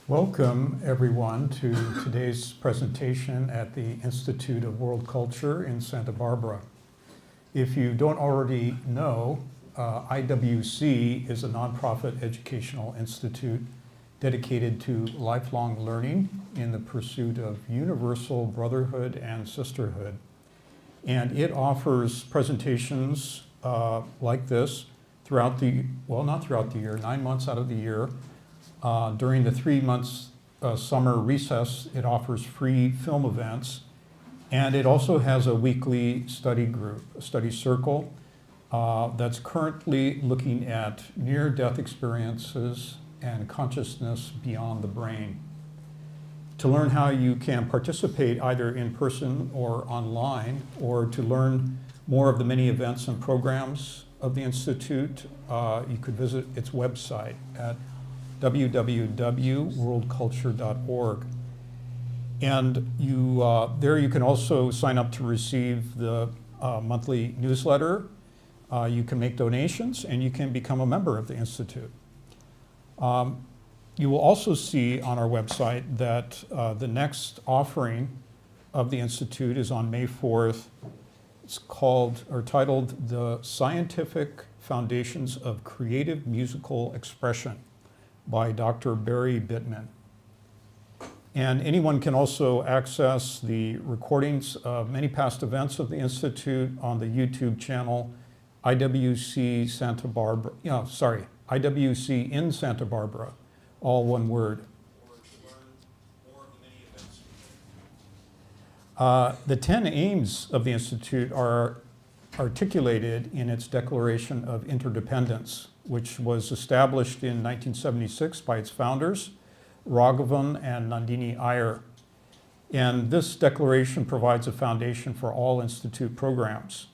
Welcome, everyone, to today's presentation at the Institute of World Culture in Santa Barbara. If you don't already know, IWC is a nonprofit educational institute dedicated to lifelong learning in the pursuit of universal brotherhood and sisterhood. And it offers presentations like this throughout not throughout the year, 9 months out of the year. During the 3 months summer recess, it offers free film events, and it also has a weekly study group, a study circle, that's currently looking at near-death experiences and consciousness beyond the brain. To learn how you can participate either in person or online, or to learn more of the many events and programs of the Institute, you could visit its website at www.worldculture.org. And there you can also sign up to receive the monthly newsletter. You can make donations, and you can become a member of the Institute. You will also see on our website that the next offering of the Institute is on May 4th. It's titled The Scientific Foundations of Creative Musical Expression by Dr. Barry Bittman. And anyone can also access the recordings of many past events of the Institute on the YouTube channel IWC IWC in Santa Barbara, all one word. Or to learn more of the many events. The 10 aims of the Institute are articulated in its Declaration of Interdependence, which was established in 1976 by its founders, Raghavan and Nandini Iyer. And this declaration provides a foundation for all Institute programs.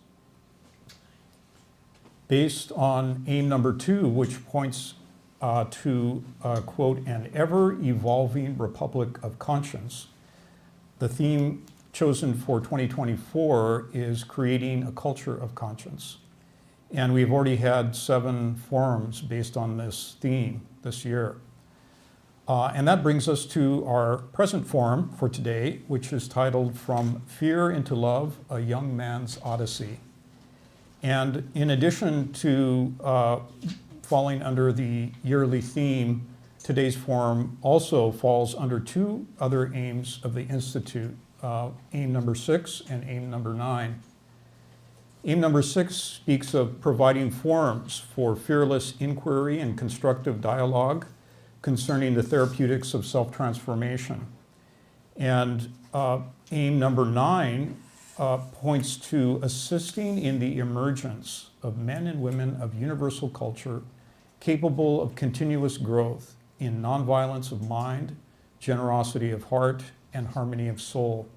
Based on aim number 2, which points to, quote, an ever-evolving republic of conscience, the theme chosen for 2024 is creating a culture of conscience. And we've already had 7 forums based on this theme this year. And that brings us to our present forum for today, which is titled From Fear into Love, A Young Man's Odyssey. And in addition to falling under the yearly theme, today's forum also falls under 2 other aims of the Institute, aim number 6 and aim number 9. Aim number 6 speaks of providing forums for fearless inquiry and constructive dialogue concerning the therapeutics of self-transformation. And aim number 9 points to assisting in the emergence of men and women of universal culture capable of continuous growth in nonviolence of mind, generosity of heart, and harmony of soul.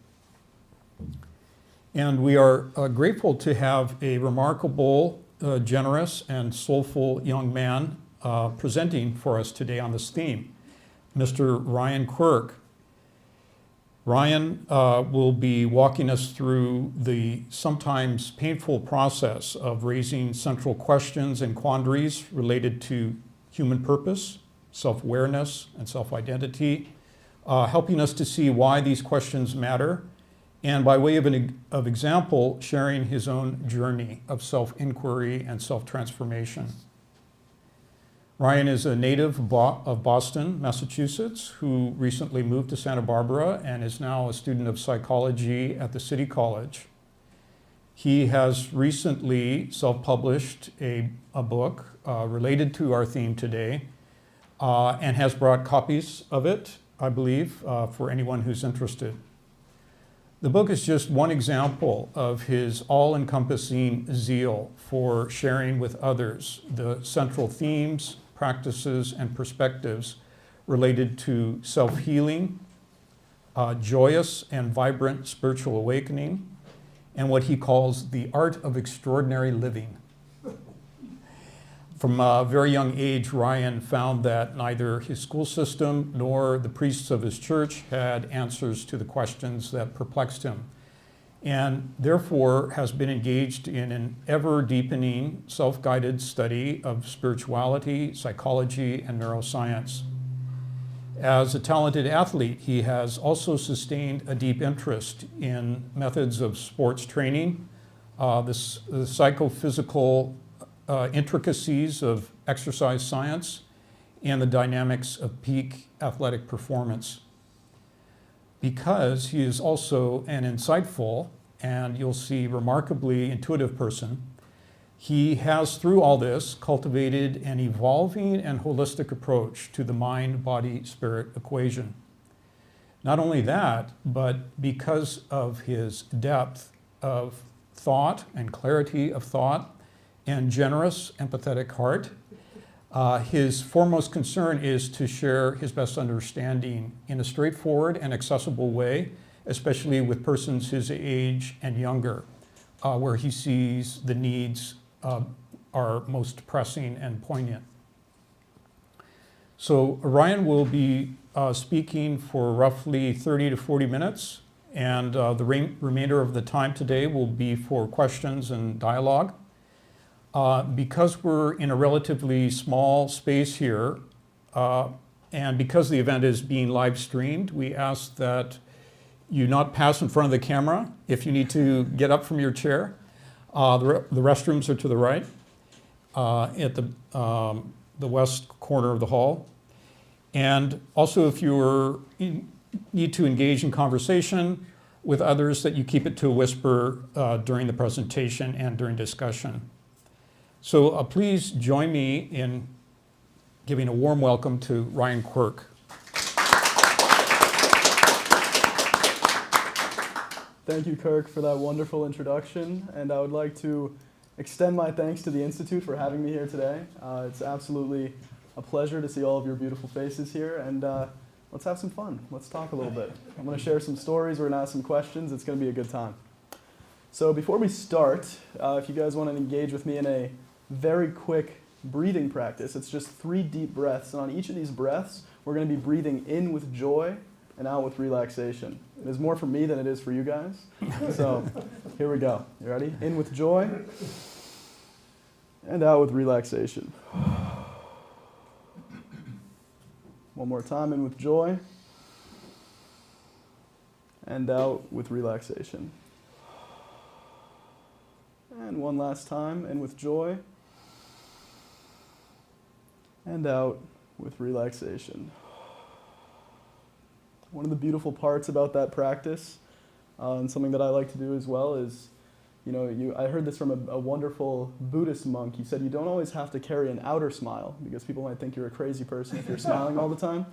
And we are grateful to have a remarkable, generous, and soulful young man presenting for us today on this theme, Mr. Ryan Quirk. Ryan will be walking us through the sometimes painful process of raising central questions and quandaries related to human purpose, self-awareness, and self-identity, helping us to see why these questions matter, and by way of example, sharing his own journey of self-inquiry and self-transformation. Ryan is a native of Boston, Massachusetts, who recently moved to Santa Barbara and is now a student of psychology at the City College. He has recently self-published a book related to our theme today, and has brought copies of it, I believe, for anyone who's interested. The book is just one example of his all-encompassing zeal for sharing with others the central themes, practices, and perspectives related to self-healing, joyous and vibrant spiritual awakening, and what he calls the art of extraordinary living. From a very young age, Ryan found that neither his school system nor the priests of his church had answers to the questions that perplexed him, and therefore has been engaged in an ever-deepening, self-guided study of spirituality, psychology, and neuroscience. As a talented athlete, he has also sustained a deep interest in methods of sports training, the psychophysical intricacies of exercise science, and the dynamics of peak athletic performance. Because he is also an insightful and, you'll see, remarkably intuitive person, he has, through all this, cultivated an evolving and holistic approach to the mind-body-spirit equation. Not only that, but because of his depth of thought and clarity of thought and generous, empathetic heart, his foremost concern is to share his best understanding in a straightforward and accessible way, especially with persons his age and younger, where he sees the needs are most pressing and poignant. So Ryan will be speaking for roughly 30 to 40 minutes, and the remainder of the time today will be for questions and dialogue. Because we're in a relatively small space here, and because the event is being live streamed, we ask that you not pass in front of the camera if you need to get up from your chair. The restrooms are to the right at the west corner of the hall. And also, if you need to engage in conversation with others, that you keep it to a whisper during the presentation and during discussion. So please join me in giving a warm welcome to Ryan Quirk. Thank you, Kirk, for that wonderful introduction, and I would like to extend my thanks to the Institute for having me here today. It's absolutely a pleasure to see all of your beautiful faces here, and let's have some fun. Let's talk a little bit. I'm going to share some stories, we're going to ask some questions, it's going to be a good time. So before we start, if you guys want to engage with me in a very quick breathing practice, it's just 3 deep breaths, and on each of these breaths, we're going to be breathing in with joy and out with relaxation. It is more for me than it is for you guys. So here we go. You ready? In with joy and out with relaxation. One more time, in with joy and out with relaxation. And one last time, in with joy and out with relaxation. One of the beautiful parts about that practice, and something that I like to do as well, is, I heard this from a wonderful Buddhist monk. He said you don't always have to carry an outer smile, because people might think you're a crazy person if you're smiling all the time,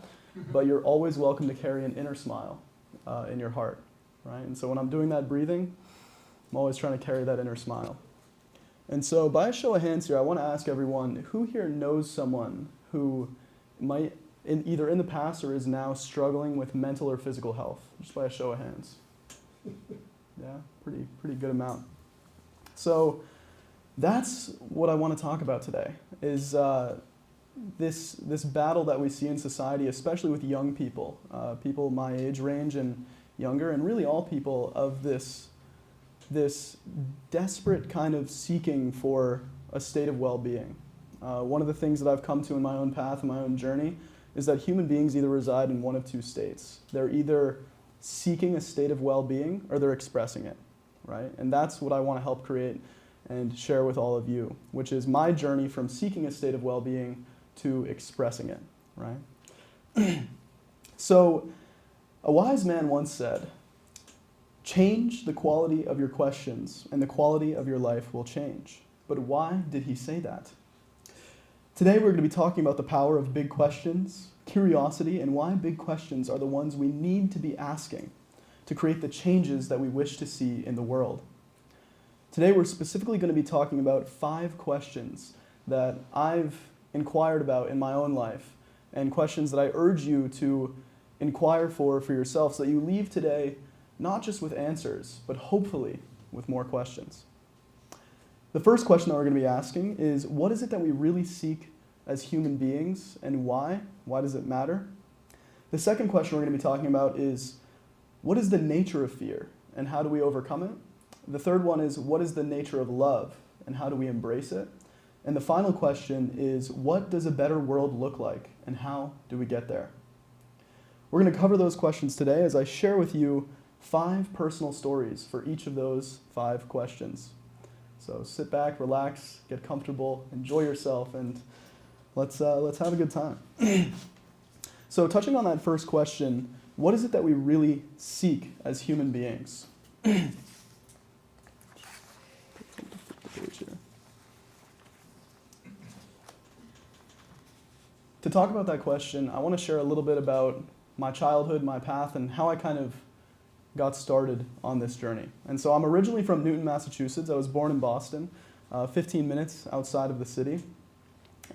but you're always welcome to carry an inner smile in your heart, right? And so when I'm doing that breathing, I'm always trying to carry that inner smile. And so by a show of hands here, I want to ask everyone, who here knows someone who might either in the past or is now struggling with mental or physical health? Just by a show of hands. Yeah, pretty good amount. So that's what I want to talk about today, is this battle that we see in society, especially with young people, people my age range and younger, and really all people, of this desperate kind of seeking for a state of well-being. One of the things that I've come to in my own path, in my own journey, is that human beings either reside in one of 2 states. They're either seeking a state of well-being or they're expressing it, right? And that's what I want to help create and share with all of you, which is my journey from seeking a state of well-being to expressing it, right? So a wise man once said, "Change the quality of your questions and the quality of your life will change." But why did he say that? Today we're going to be talking about the power of big questions, curiosity, and why big questions are the ones we need to be asking to create the changes that we wish to see in the world. Today we're specifically going to be talking about 5 questions that I've inquired about in my own life, and questions that I urge you to inquire for yourself, so that you leave today not just with answers, but hopefully with more questions. The first question that we're going to be asking is, what is it that we really seek as human beings, and why? Why does it matter? The second question we're going to be talking about is, what is the nature of fear, and how do we overcome it? The third one is, what is the nature of love, and how do we embrace it? And the final question is, what does a better world look like, and how do we get there? We're going to cover those questions today as I share with you 5 personal stories for each of those 5 questions. So sit back, relax, get comfortable, enjoy yourself, and let's have a good time. So touching on that first question, what is it that we really seek as human beings? To talk about that question, I want to share a little bit about my childhood, my path, and how I kind of got started on this journey. And so I'm originally from Newton, Massachusetts. I was born in Boston, 15 minutes outside of the city.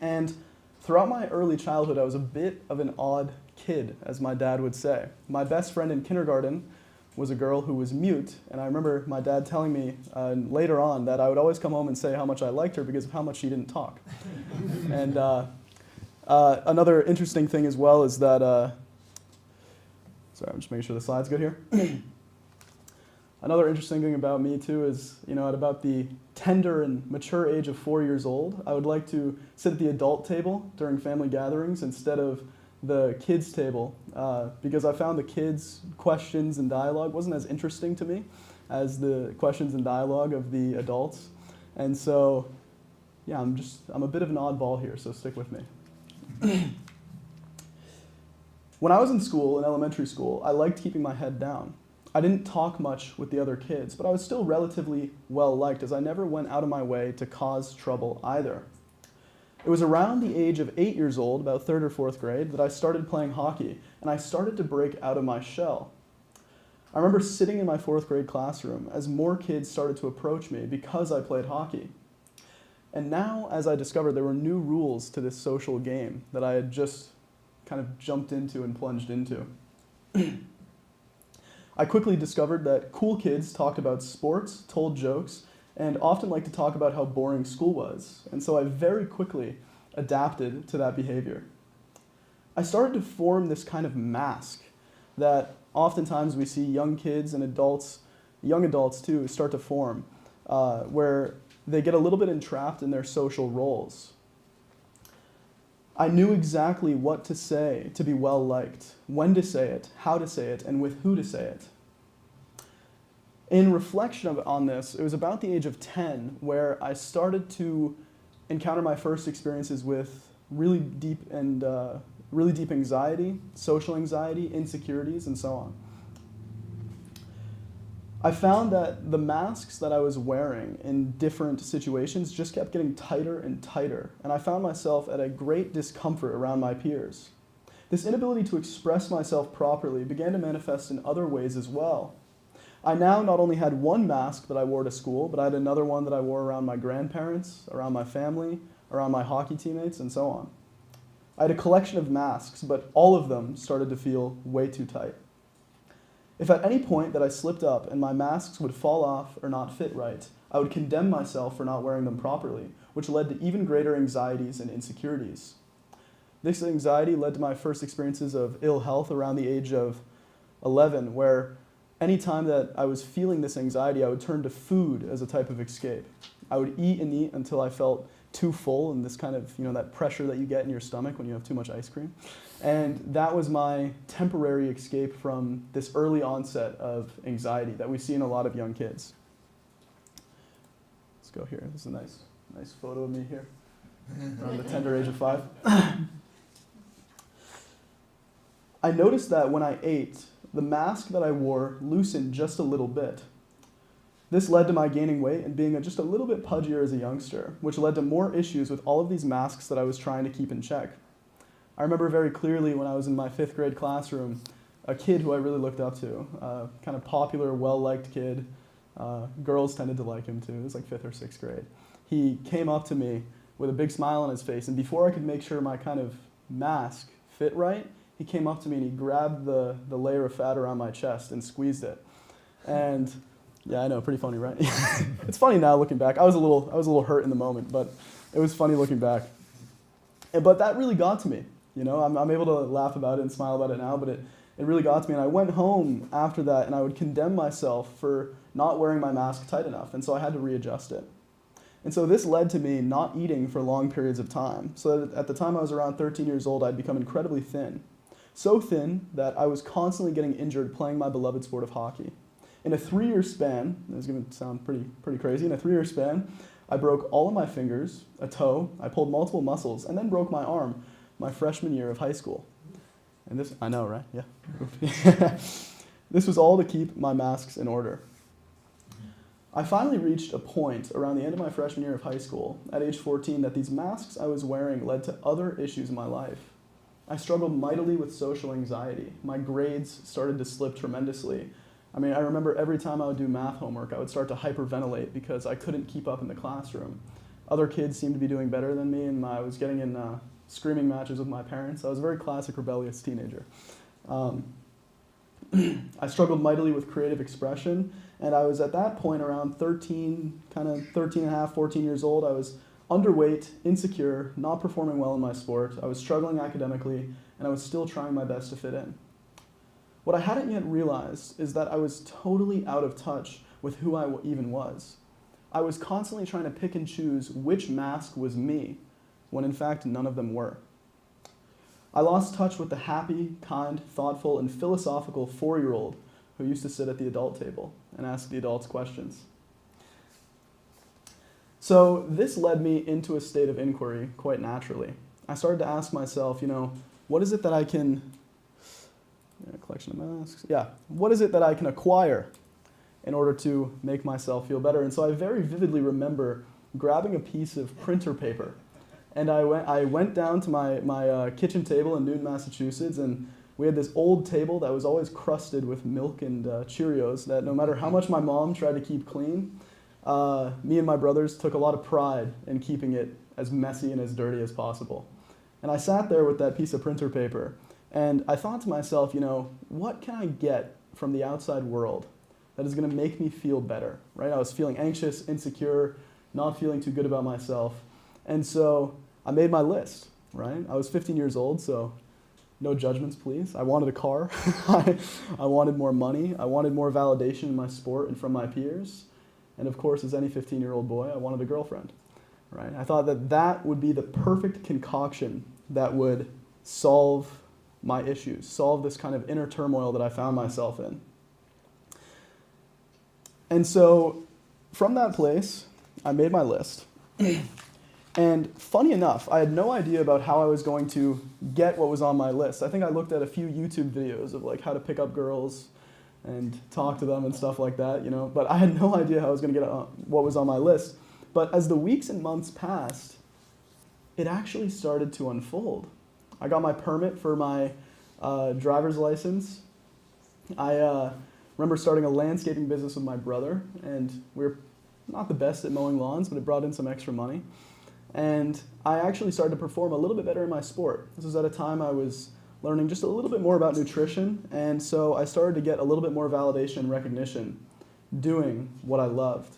And throughout my early childhood, I was a bit of an odd kid, as my dad would say. My best friend in kindergarten was a girl who was mute, and I remember my dad telling me later on that I would always come home and say how much I liked her because of how much she didn't talk. And another interesting thing as well is that, sorry, I'm just making sure the slide's good here. Another interesting thing about me too is, at about the tender and mature age of 4 years old, I would like to sit at the adult table during family gatherings instead of the kids table, because I found the kids' questions and dialogue wasn't as interesting to me as the questions and dialogue of the adults. And so, yeah, I'm a bit of an oddball here, so stick with me. When I was in school, in elementary school, I liked keeping my head down. I didn't talk much with the other kids, but I was still relatively well-liked as I never went out of my way to cause trouble either. It was around the age of 8 years old, about 3rd or 4th grade, that I started playing hockey, and I started to break out of my shell. I remember sitting in my 4th grade classroom as more kids started to approach me because I played hockey. And now, as I discovered, there were new rules to this social game that I had just kind of jumped into and plunged into. I quickly discovered that cool kids talked about sports, told jokes, and often liked to talk about how boring school was. And so I very quickly adapted to that behavior. I started to form this kind of mask that oftentimes we see young kids and adults, young adults too, start to form, where they get a little bit entrapped in their social roles. I knew exactly what to say to be well-liked, when to say it, how to say it, and with who to say it. In reflection on this, it was about the age of 10 where I started to encounter my first experiences with really deep anxiety, social anxiety, insecurities, and so on. I found that the masks that I was wearing in different situations just kept getting tighter and tighter, and I found myself at a great discomfort around my peers. This inability to express myself properly began to manifest in other ways as well. I now not only had one mask that I wore to school, but I had another one that I wore around my grandparents, around my family, around my hockey teammates, and so on. I had a collection of masks, but all of them started to feel way too tight. If at any point that I slipped up and my masks would fall off or not fit right, I would condemn myself for not wearing them properly, which led to even greater anxieties and insecurities. This anxiety led to my first experiences of ill health around the age of 11, where anytime that I was feeling this anxiety, I would turn to food as a type of escape. I would eat and eat until I felt too full and this kind of, that pressure that you get in your stomach when you have too much ice cream. And that was my temporary escape from this early onset of anxiety that we see in a lot of young kids. Let's go here. This is a nice photo of me here around the tender age of 5. I noticed that when I ate, the mask that I wore loosened just a little bit. This led to my gaining weight and being just a little bit pudgier as a youngster, which led to more issues with all of these masks that I was trying to keep in check. I remember very clearly when I was in my 5th grade classroom, a kid who I really looked up to, kind of popular, well-liked kid. Girls tended to like him too. It was like 5th or 6th grade. He came up to me with a big smile on his face, and before I could make sure my kind of mask fit right, he came up to me and he grabbed the layer of fat around my chest and squeezed it. And yeah, I know, pretty funny, right? It's funny now looking back. I was a little hurt in the moment, but it was funny looking back. But that really got to me. I'm able to laugh about it and smile about it now, but it really got to me. And I went home after that and I would condemn myself for not wearing my mask tight enough, and so I had to readjust it. And so this led to me not eating for long periods of time. So at the time I was around 13 years old, I'd become incredibly thin. So thin that I was constantly getting injured playing my beloved sport of hockey. In a 3-year span, this is going to sound pretty crazy, in a 3-year span, I broke all of my fingers, a toe, I pulled multiple muscles, and then broke my arm my freshman year of high school. And this, I know, right? Yeah. This was all to keep my masks in order. I finally reached a point around the end of my freshman year of high school, at age 14, that these masks I was wearing led to other issues in my life. I struggled mightily with social anxiety. My grades started to slip tremendously. I mean, I remember every time I would do math homework, I would start to hyperventilate because I couldn't keep up in the classroom. Other kids seemed to be doing better than me, and I was getting in screaming matches with my parents. I was a very classic rebellious teenager. I struggled mightily with creative expression, and I was at that point around 13, kind of 13 and a half, 14 years old. I was underweight, insecure, not performing well in my sport. I was struggling academically, and I was still trying my best to fit in. What I hadn't yet realized is that I was totally out of touch with who I even was. I was constantly trying to pick and choose which mask was me, when in fact none of them were. I lost touch with the happy, kind, thoughtful, and philosophical 4-year-old who used to sit at the adult table and ask the adults questions. So this led me into a state of inquiry quite naturally. I started to ask myself, what is it that I can, collection of masks, what is it that I can acquire in order to make myself feel better? And so I very vividly remember grabbing a piece of printer paper, and I went down to my kitchen table in Newton, Massachusetts, and we had this old table that was always crusted with milk and Cheerios that no matter how much my mom tried to keep clean, me and my brothers took a lot of pride in keeping it as messy and as dirty as possible. And I sat there with that piece of printer paper, and I thought to myself, what can I get from the outside world that is going to make me feel better, right? I was feeling anxious, insecure, not feeling too good about myself. And so I made my list, right? I was 15 years old, so no judgments, please. I wanted a car. I wanted more money. I wanted more validation in my sport and from my peers. And of course, as any 15-year-old boy, I wanted a girlfriend, right? I thought that that would be the perfect concoction that would solve my issues, solve this kind of inner turmoil that I found myself in. And so from that place, I made my list. And funny enough, I had no idea about how I was going to get what was on my list. I think I looked at a few YouTube videos of like how to pick up girls and talk to them and stuff like that, but I had no idea how I was going to get what was on my list. But as the weeks and months passed, it actually started to unfold. I got my permit for my driver's license. I remember starting a landscaping business with my brother, and we were not the best at mowing lawns, but it brought in some extra money. And I actually started to perform a little bit better in my sport. This was at a time I was learning just a little bit more about nutrition, and so I started to get a little bit more validation and recognition doing what I loved.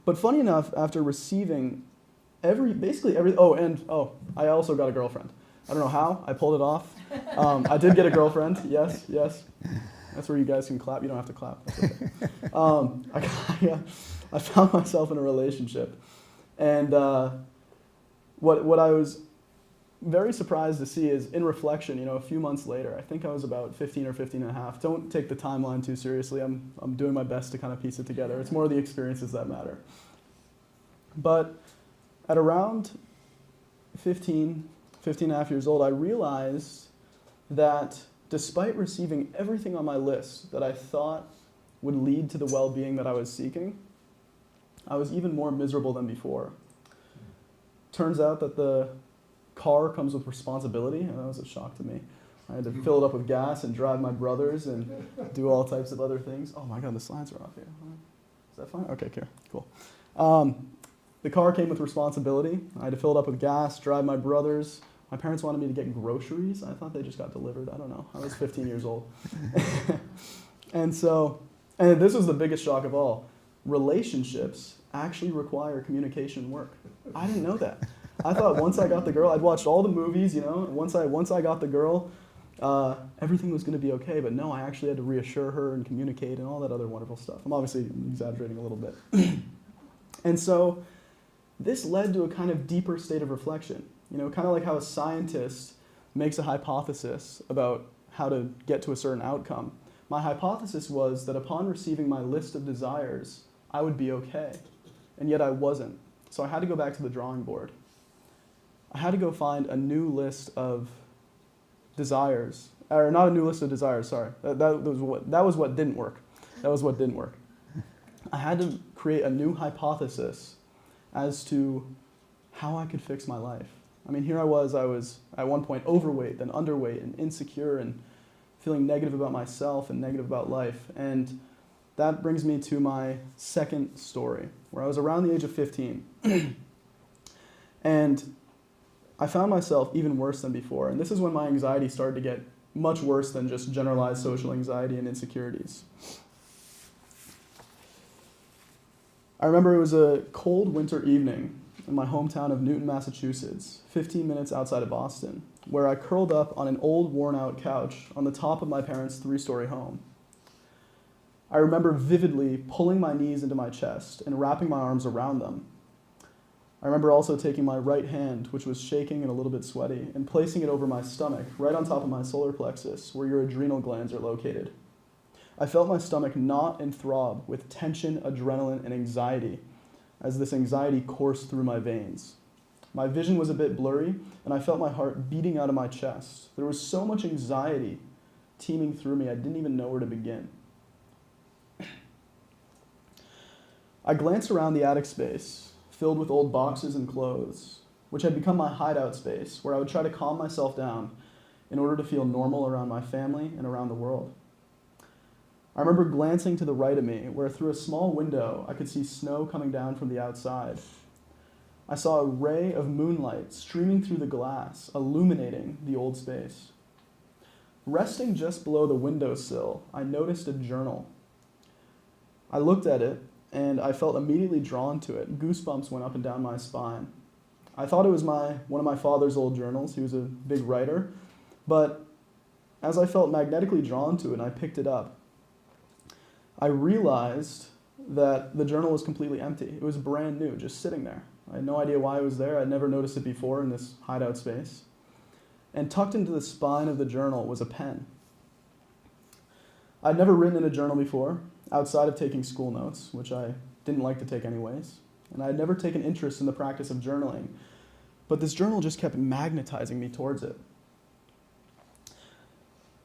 But funny enough, after receiving I also got a girlfriend. I don't know how, I pulled it off. I did get a girlfriend, yes. That's where you guys can clap, you don't have to clap. That's okay. I found myself in a relationship. And what I was very surprised to see is, in reflection, a few months later, I think I was about 15 or 15 and a half. Don't take the timeline too seriously. I'm doing my best to kind of piece it together. It's more the experiences that matter. But at around 15 and a half years old, I realized that despite receiving everything on my list that I thought would lead to the well-being that I was seeking, I was even more miserable than before. Turns out that the car comes with responsibility, and that was a shock to me. I had to fill it up with gas and drive my brothers and do all types of other things. Oh my God, the slides are off here. Is that fine? Okay, cool. The car came with responsibility. I had to fill it up with gas, drive my brothers. My parents wanted me to get groceries. I thought they just got delivered. I don't know. I was 15 years old. And this was the biggest shock of all. Relationships actually require communication work. I didn't know that. I thought once I got the girl, I'd watched all the movies, and once I got the girl, everything was going to be okay. But no, I actually had to reassure her and communicate and all that other wonderful stuff. I'm obviously exaggerating a little bit. And so this led to a kind of deeper state of reflection. Kind of like how a scientist makes a hypothesis about how to get to a certain outcome. My hypothesis was that upon receiving my list of desires, I would be okay. And yet I wasn't. So I had to go back to the drawing board. I had to go find a new list of desires. Or not a new list of desires, sorry. That was what didn't work. That was what didn't work. I had to create a new hypothesis as to how I could fix my life. I mean, here I was at one point overweight, then underweight, and insecure, and feeling negative about myself and negative about life. And that brings me to my second story, where I was around the age of 15. And I found myself even worse than before. And this is when my anxiety started to get much worse than just generalized social anxiety and insecurities. I remember it was a cold winter evening in my hometown of Newton, Massachusetts, 15 minutes outside of Boston, where I curled up on an old, worn-out couch on the top of my parents' 3-story home. I remember vividly pulling my knees into my chest and wrapping my arms around them. I remember also taking my right hand, which was shaking and a little bit sweaty, and placing it over my stomach, right on top of my solar plexus, where your adrenal glands are located. I felt my stomach knot and throb with tension, adrenaline, and anxiety as this anxiety coursed through my veins. My vision was a bit blurry, and I felt my heart beating out of my chest. There was so much anxiety teeming through me, I didn't even know where to begin. I glanced around the attic space, filled with old boxes and clothes, which had become my hideout space, where I would try to calm myself down in order to feel normal around my family and around the world. I remember glancing to the right of me, where through a small window I could see snow coming down from the outside. I saw a ray of moonlight streaming through the glass, illuminating the old space. Resting just below the windowsill, I noticed a journal. I looked at it, and I felt immediately drawn to it. Goosebumps went up and down my spine. I thought it was one of my father's old journals. He was a big writer. But as I felt magnetically drawn to it and I picked it up, I realized that the journal was completely empty. It was brand new, just sitting there. I had no idea why it was there. I'd never noticed it before in this hideout space. And tucked into the spine of the journal was a pen. I'd never written in a journal before, outside of taking school notes, which I didn't like to take anyways. And I had never taken interest in the practice of journaling. But this journal just kept magnetizing me towards it.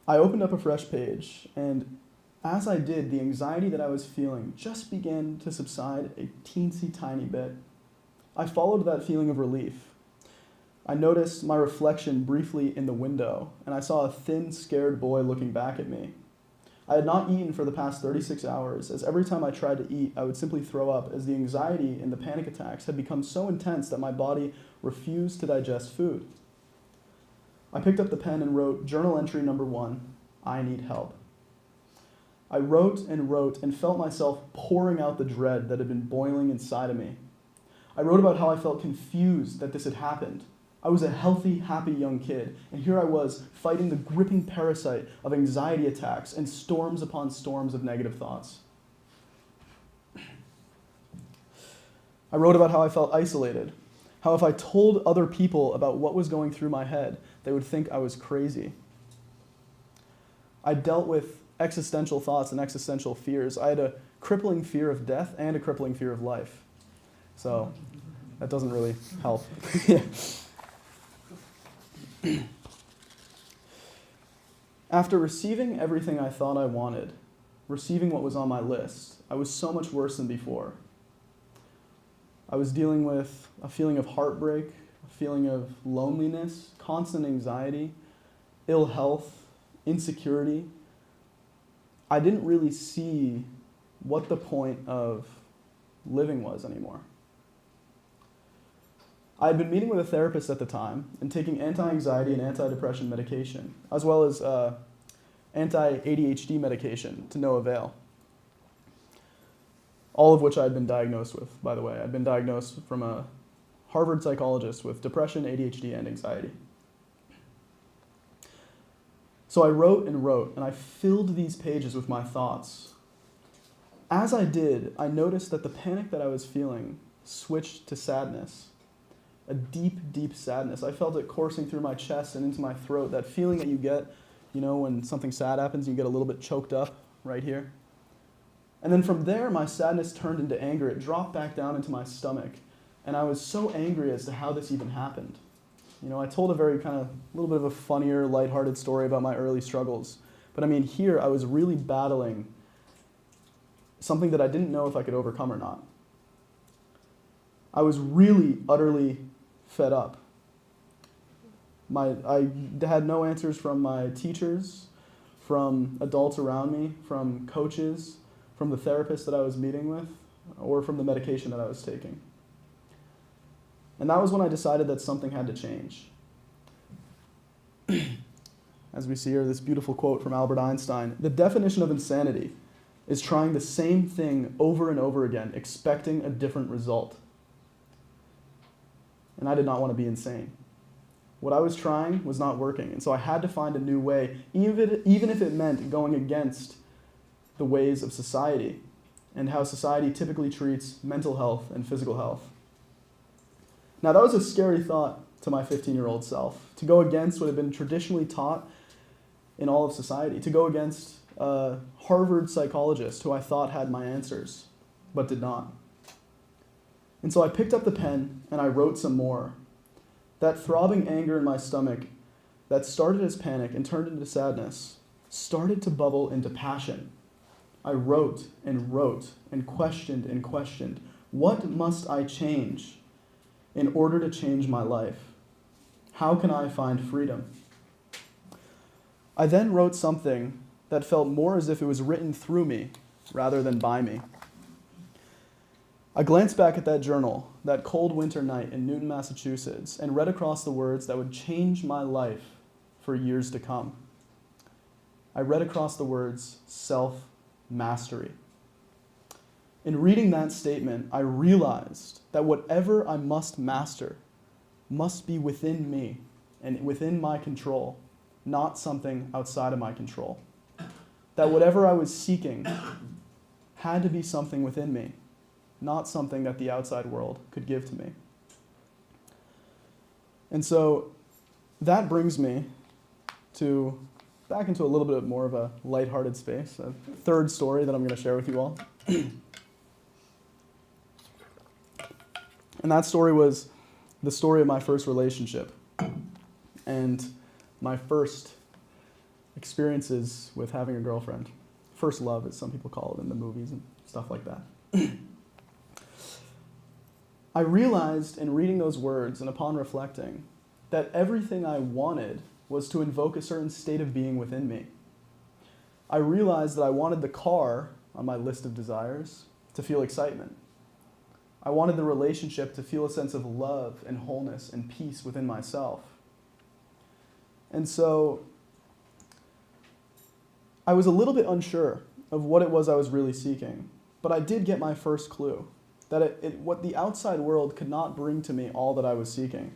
I opened up a fresh page, and as I did, the anxiety that I was feeling just began to subside a teensy tiny bit. I followed that feeling of relief. I noticed my reflection briefly in the window, and I saw a thin, scared boy looking back at me. I had not eaten for the past 36 hours, as every time I tried to eat, I would simply throw up, as the anxiety and the panic attacks had become so intense that my body refused to digest food. I picked up the pen and wrote journal entry number 1, I need help. I wrote and felt myself pouring out the dread that had been boiling inside of me. I wrote about how I felt confused that this had happened. I was a healthy, happy young kid, and here I was fighting the gripping parasite of anxiety attacks and storms upon storms of negative thoughts. I wrote about how I felt isolated, how if I told other people about what was going through my head, they would think I was crazy. I dealt with existential thoughts and existential fears. I had a crippling fear of death and a crippling fear of life. So that doesn't really help. Yeah. After receiving everything I thought I wanted, receiving what was on my list, I was so much worse than before. I was dealing with a feeling of heartbreak, a feeling of loneliness, constant anxiety, ill health, insecurity. I didn't really see what the point of living was anymore. I had been meeting with a therapist at the time and taking anti-anxiety and anti-depression medication, as well as anti-ADHD medication to no avail. All of which I had been diagnosed with, by the way. I'd been diagnosed from a Harvard psychologist with depression, ADHD, and anxiety. So I wrote, and I filled these pages with my thoughts. As I did, I noticed that the panic that I was feeling switched to sadness. a deep, deep sadness. I felt it coursing through my chest and into my throat, that feeling that you get, you know, when something sad happens, you get a little bit choked up right here. And then from there, my sadness turned into anger. It dropped back down into my stomach. And I was so angry as to how this even happened. You know, I told a very kind of, little bit of a funnier, lighthearted story about my early struggles. But I mean, here I was really battling something that I didn't know if I could overcome or not. I was really, utterly fed up. I had no answers from my teachers, from adults around me, from coaches, from the therapist that I was meeting with, or from the medication that I was taking. And that was when I decided that something had to change. As we see here, this beautiful quote from Albert Einstein, "The definition of insanity is trying the same thing over and over again, expecting a different result." And I did not want to be insane. What I was trying was not working, and so I had to find a new way, even if it meant going against the ways of society and how society typically treats mental health and physical health. Now, that was a scary thought to my 15-year-old self, to go against what had been traditionally taught in all of society, to go against a Harvard psychologist who I thought had my answers, but did not. And so I picked up the pen and I wrote some more. That throbbing anger in my stomach that started as panic and turned into sadness started to bubble into passion. I wrote and questioned and questioned. What must I change in order to change my life? How can I find freedom? I then wrote something that felt more as if it was written through me rather than by me. I glanced back at that journal, that cold winter night in Newton, Massachusetts, and read across the words that would change my life for years to come. I read across the words, self-mastery. In reading that statement, I realized that whatever I must master must be within me and within my control, not something outside of my control. That whatever I was seeking had to be something within me, not something that the outside world could give to me. And so that brings me back into a little bit more of a lighthearted space, a third story that I'm going to share with you all. And that story was the story of my first relationship and my first experiences with having a girlfriend. First love, as some people call it in the movies and stuff like that. I realized in reading those words and upon reflecting that everything I wanted was to invoke a certain state of being within me. I realized that I wanted the car on my list of desires to feel excitement. I wanted the relationship to feel a sense of love and wholeness and peace within myself. And so I was a little bit unsure of what it was I was really seeking, but I did get my first clue that what the outside world could not bring to me all that I was seeking.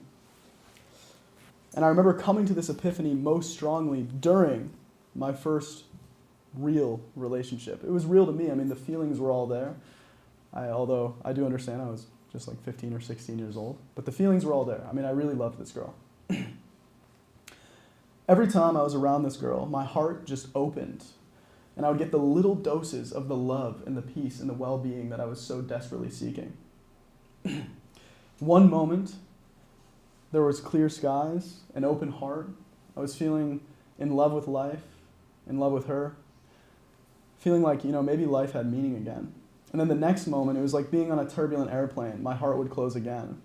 And I remember coming to this epiphany most strongly during my first real relationship. It was real to me. I mean, the feelings were all there. Although I do understand I was just like 15 or 16 years old, but the feelings were all there. I mean, I really loved this girl. Every time I was around this girl, my heart just opened, and I would get the little doses of the love and the peace and the well-being that I was so desperately seeking. One moment, there was clear skies, an open heart. I was feeling in love with life, in love with her, feeling like, maybe life had meaning again. And then the next moment, it was like being on a turbulent airplane. My heart would close again.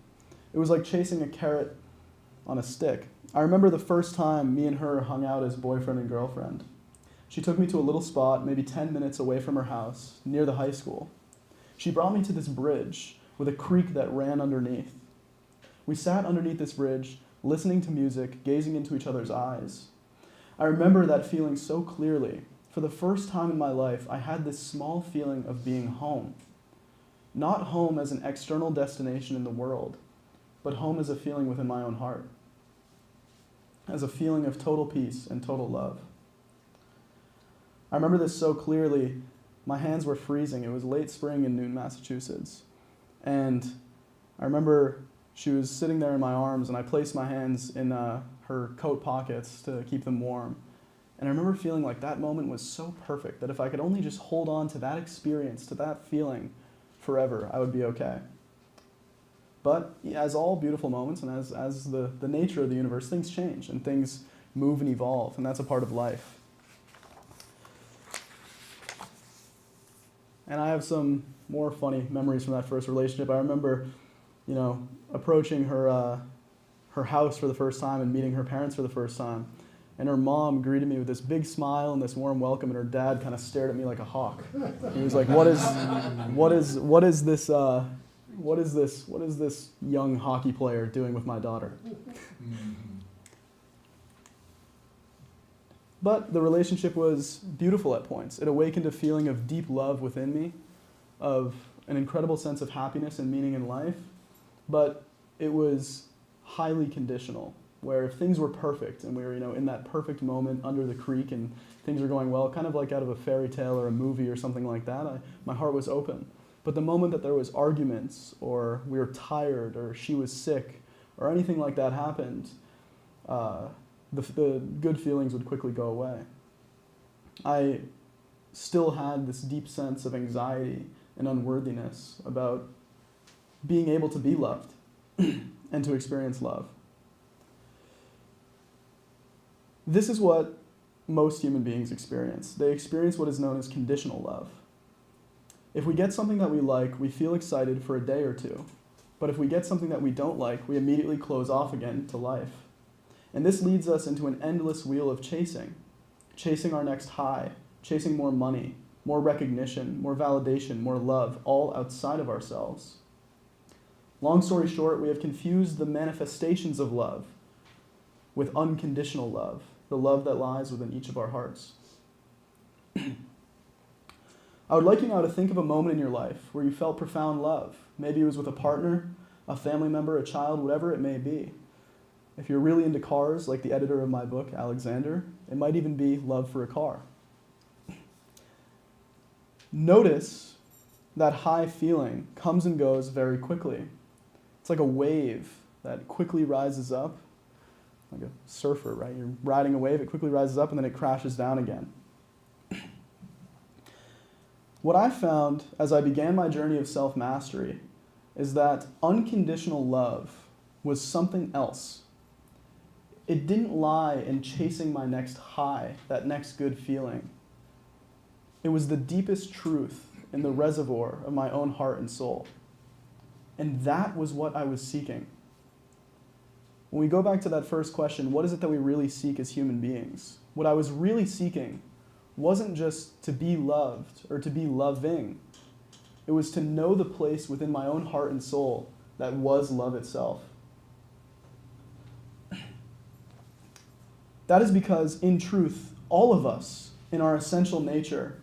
It was like chasing a carrot on a stick. I remember the first time me and her hung out as boyfriend and girlfriend. She took me to a little spot, maybe 10 minutes away from her house, near the high school. She brought me to this bridge with a creek that ran underneath. We sat underneath this bridge, listening to music, gazing into each other's eyes. I remember that feeling so clearly. For the first time in my life, I had this small feeling of being home. Not home as an external destination in the world, but home as a feeling within my own heart. As a feeling of total peace and total love. I remember this so clearly. My hands were freezing. It was late spring in Newton, Massachusetts. And I remember She was sitting there in my arms, and I placed my hands in her coat pockets to keep them warm. And I remember feeling like that moment was so perfect that if I could only just hold on to that experience, to that feeling forever, I would be okay. But as all beautiful moments and as the nature of the universe, things change and things move and evolve, and that's a part of life. And I have some more funny memories from that first relationship. I remember, approaching her house for the first time and meeting her parents for the first time. And her mom greeted me with this big smile and this warm welcome, and her dad kind of stared at me like a hawk. He was like, what is this young hockey player doing with my daughter? But the relationship was beautiful at points. It awakened a feeling of deep love within me, of an incredible sense of happiness and meaning in life. But it was highly conditional, where if things were perfect and we were in that perfect moment under the creek and things were going well, kind of like out of a fairy tale or a movie or something like that, my heart was open. But the moment that there was arguments, or we were tired, or she was sick, or anything like that happened, the good feelings would quickly go away. I still had this deep sense of anxiety and unworthiness about being able to be loved and to experience love. This is what most human beings experience. They experience what is known as conditional love. If we get something that we like, we feel excited for a day or two. But if we get something that we don't like, we immediately close off again to life. And this leads us into an endless wheel of chasing our next high, chasing more money, more recognition, more validation, more love, all outside of ourselves. Long story short, we have confused the manifestations of love with unconditional love, the love that lies within each of our hearts. I would like you now to think of a moment in your life where you felt profound love. Maybe it was with a partner, a family member, a child, whatever it may be. If you're really into cars, like the editor of my book, Alexander, it might even be love for a car. Notice that high feeling comes and goes very quickly. It's like a wave that quickly rises up, like a surfer, right? You're riding a wave, it quickly rises up, and then it crashes down again. What I found as I began my journey of self-mastery is that unconditional love was something else. It didn't lie in chasing my next high, that next good feeling. It was the deepest truth in the reservoir of my own heart and soul. And that was what I was seeking. When we go back to that first question, what is it that we really seek as human beings? What I was really seeking wasn't just to be loved or to be loving. It was to know the place within my own heart and soul that was love itself. That is because, in truth, all of us, in our essential nature,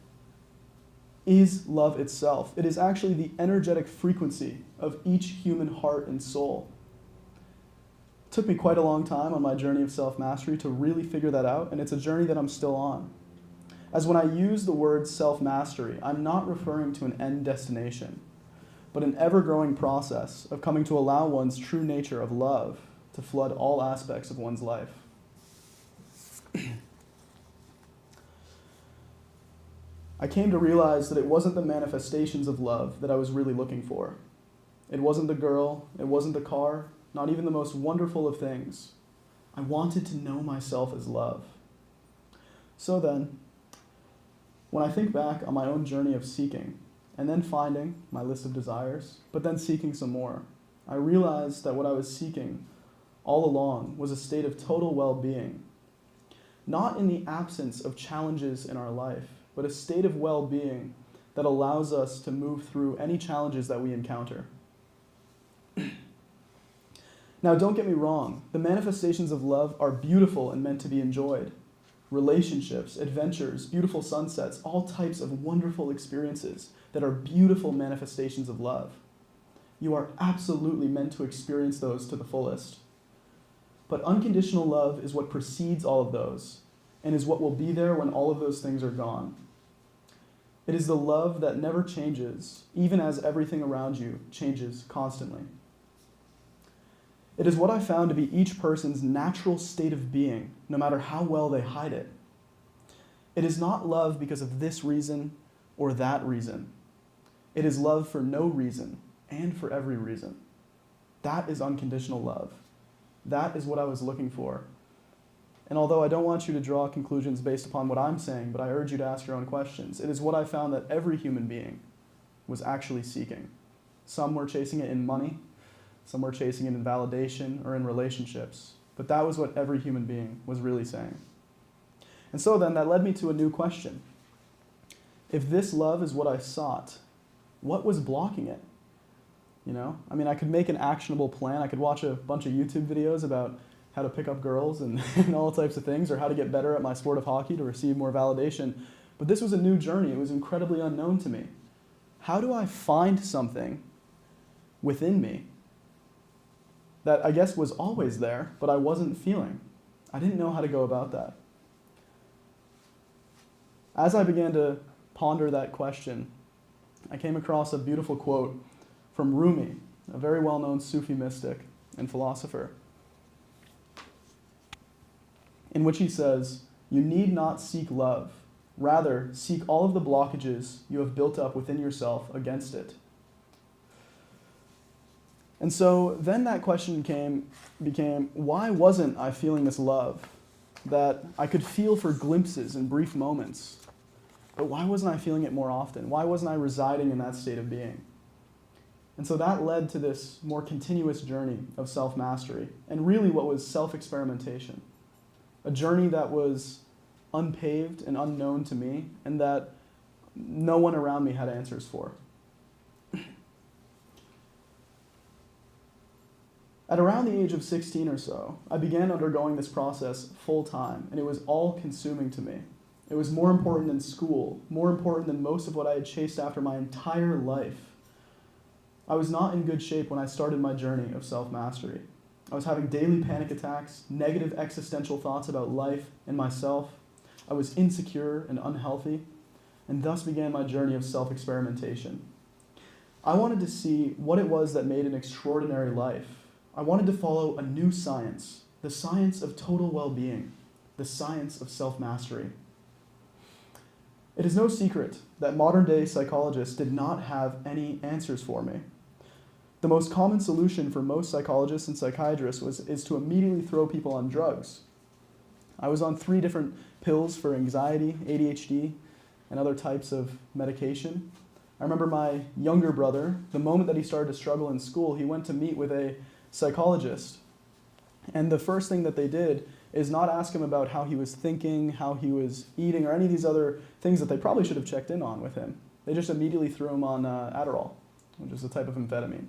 is love itself. It is actually the energetic frequency of each human heart and soul. It took me quite a long time on my journey of self-mastery to really figure that out, and it's a journey that I'm still on. As when I use the word self-mastery, I'm not referring to an end destination, but an ever-growing process of coming to allow one's true nature of love to flood all aspects of one's life. I came to realize that it wasn't the manifestations of love that I was really looking for. It wasn't the girl, it wasn't the car, not even the most wonderful of things. I wanted to know myself as love. So then, when I think back on my own journey of seeking, and then finding my list of desires, but then seeking some more, I realized that what I was seeking all along was a state of total well-being. Not in the absence of challenges in our life, but a state of well-being that allows us to move through any challenges that we encounter. Now, don't get me wrong, the manifestations of love are beautiful and meant to be enjoyed. Relationships, adventures, beautiful sunsets, all types of wonderful experiences that are beautiful manifestations of love. You are absolutely meant to experience those to the fullest. But unconditional love is what precedes all of those, and is what will be there when all of those things are gone. It is the love that never changes, even as everything around you changes constantly. It is what I found to be each person's natural state of being, no matter how well they hide it. It is not love because of this reason or that reason. It is love for no reason and for every reason. That is unconditional love. That is what I was looking for. And although I don't want you to draw conclusions based upon what I'm saying, but I urge you to ask your own questions, it is what I found that every human being was actually seeking. Some were chasing it in money, some were chasing it in validation or in relationships, but that was what every human being was really saying. And so then that led me to a new question. If this love is what I sought, what was blocking it? You know, I mean, I could make an actionable plan. I could watch a bunch of YouTube videos about how to pick up girls and, and all types of things, or how to get better at my sport of hockey to receive more validation. But this was a new journey. It was incredibly unknown to me. How do I find something within me that I guess was always there, but I wasn't feeling? I didn't know how to go about that. As I began to ponder that question, I came across a beautiful quote from Rumi, a very well-known Sufi mystic and philosopher, in which he says, "You need not seek love. Rather, seek all of the blockages you have built up within yourself against it." And so then that question became, why wasn't I feeling this love that I could feel for glimpses and brief moments? But why wasn't I feeling it more often? Why wasn't I residing in that state of being? And so that led to this more continuous journey of self-mastery, and really what was self-experimentation. A journey that was unpaved and unknown to me, and that no one around me had answers for. At around the age of 16 or so, I began undergoing this process full time, and it was all consuming to me. It was more important than school, more important than most of what I had chased after my entire life. I was not in good shape when I started my journey of self-mastery. I was having daily panic attacks, negative existential thoughts about life and myself. I was insecure and unhealthy, and thus began my journey of self-experimentation. I wanted to see what it was that made an extraordinary life. I wanted to follow a new science, the science of total well-being, the science of self-mastery. It is no secret that modern-day psychologists did not have any answers for me. The most common solution for most psychologists and psychiatrists is to immediately throw people on drugs. I was on 3 different pills for anxiety, ADHD, and other types of medication. I remember my younger brother, the moment that he started to struggle in school, he went to meet with a psychologist. And the first thing that they did is not ask him about how he was thinking, how he was eating, or any of these other things that they probably should have checked in on with him. They just immediately threw him on Adderall, which is a type of amphetamine.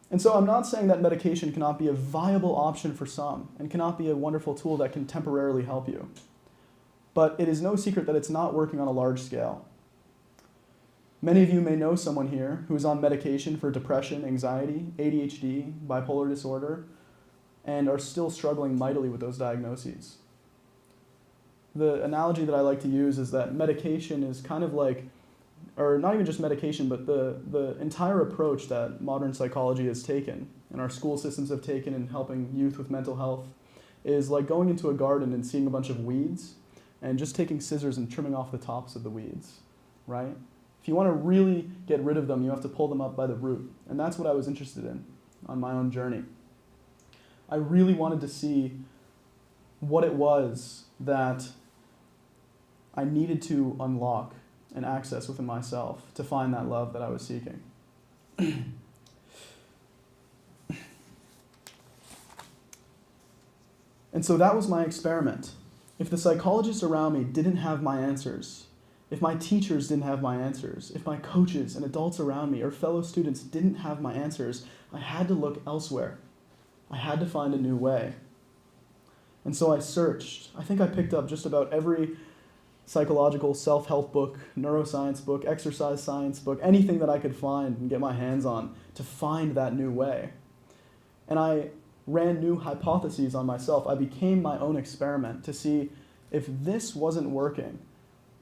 And so I'm not saying that medication cannot be a viable option for some and cannot be a wonderful tool that can temporarily help you. But it is no secret that it's not working on a large scale. Many of you may know someone here who is on medication for depression, anxiety, ADHD, bipolar disorder, and are still struggling mightily with those diagnoses. The analogy that I like to use is that medication is kind of like, or not even just medication, but the entire approach that modern psychology has taken and our school systems have taken in helping youth with mental health is like going into a garden and seeing a bunch of weeds and just taking scissors and trimming off the tops of the weeds, right? If you want to really get rid of them, you have to pull them up by the root. And that's what I was interested in on my own journey. I really wanted to see what it was that I needed to unlock and access within myself to find that love that I was seeking. And so that was my experiment. If the psychologists around me didn't have my answers, if my teachers didn't have my answers, if my coaches and adults around me or fellow students didn't have my answers, I had to look elsewhere. I had to find a new way. And so I searched. I think I picked up just about every psychological self-help book, neuroscience book, exercise science book, anything that I could find and get my hands on to find that new way. And I ran new hypotheses on myself. I became my own experiment to see if this wasn't working,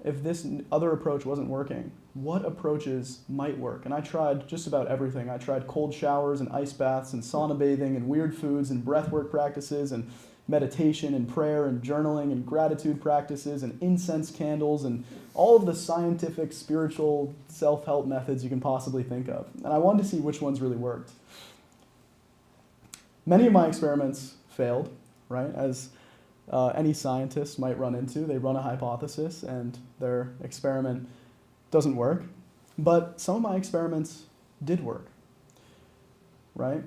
if this other approach wasn't working, what approaches might work? And I tried just about everything. I tried cold showers and ice baths and sauna bathing and weird foods and breathwork practices and meditation and prayer and journaling and gratitude practices and incense candles and all of the scientific, spiritual, self-help methods you can possibly think of. And I wanted to see which ones really worked. Many of my experiments failed, right? As any scientist might run into. They run a hypothesis and their experiment doesn't work. But some of my experiments did work, right?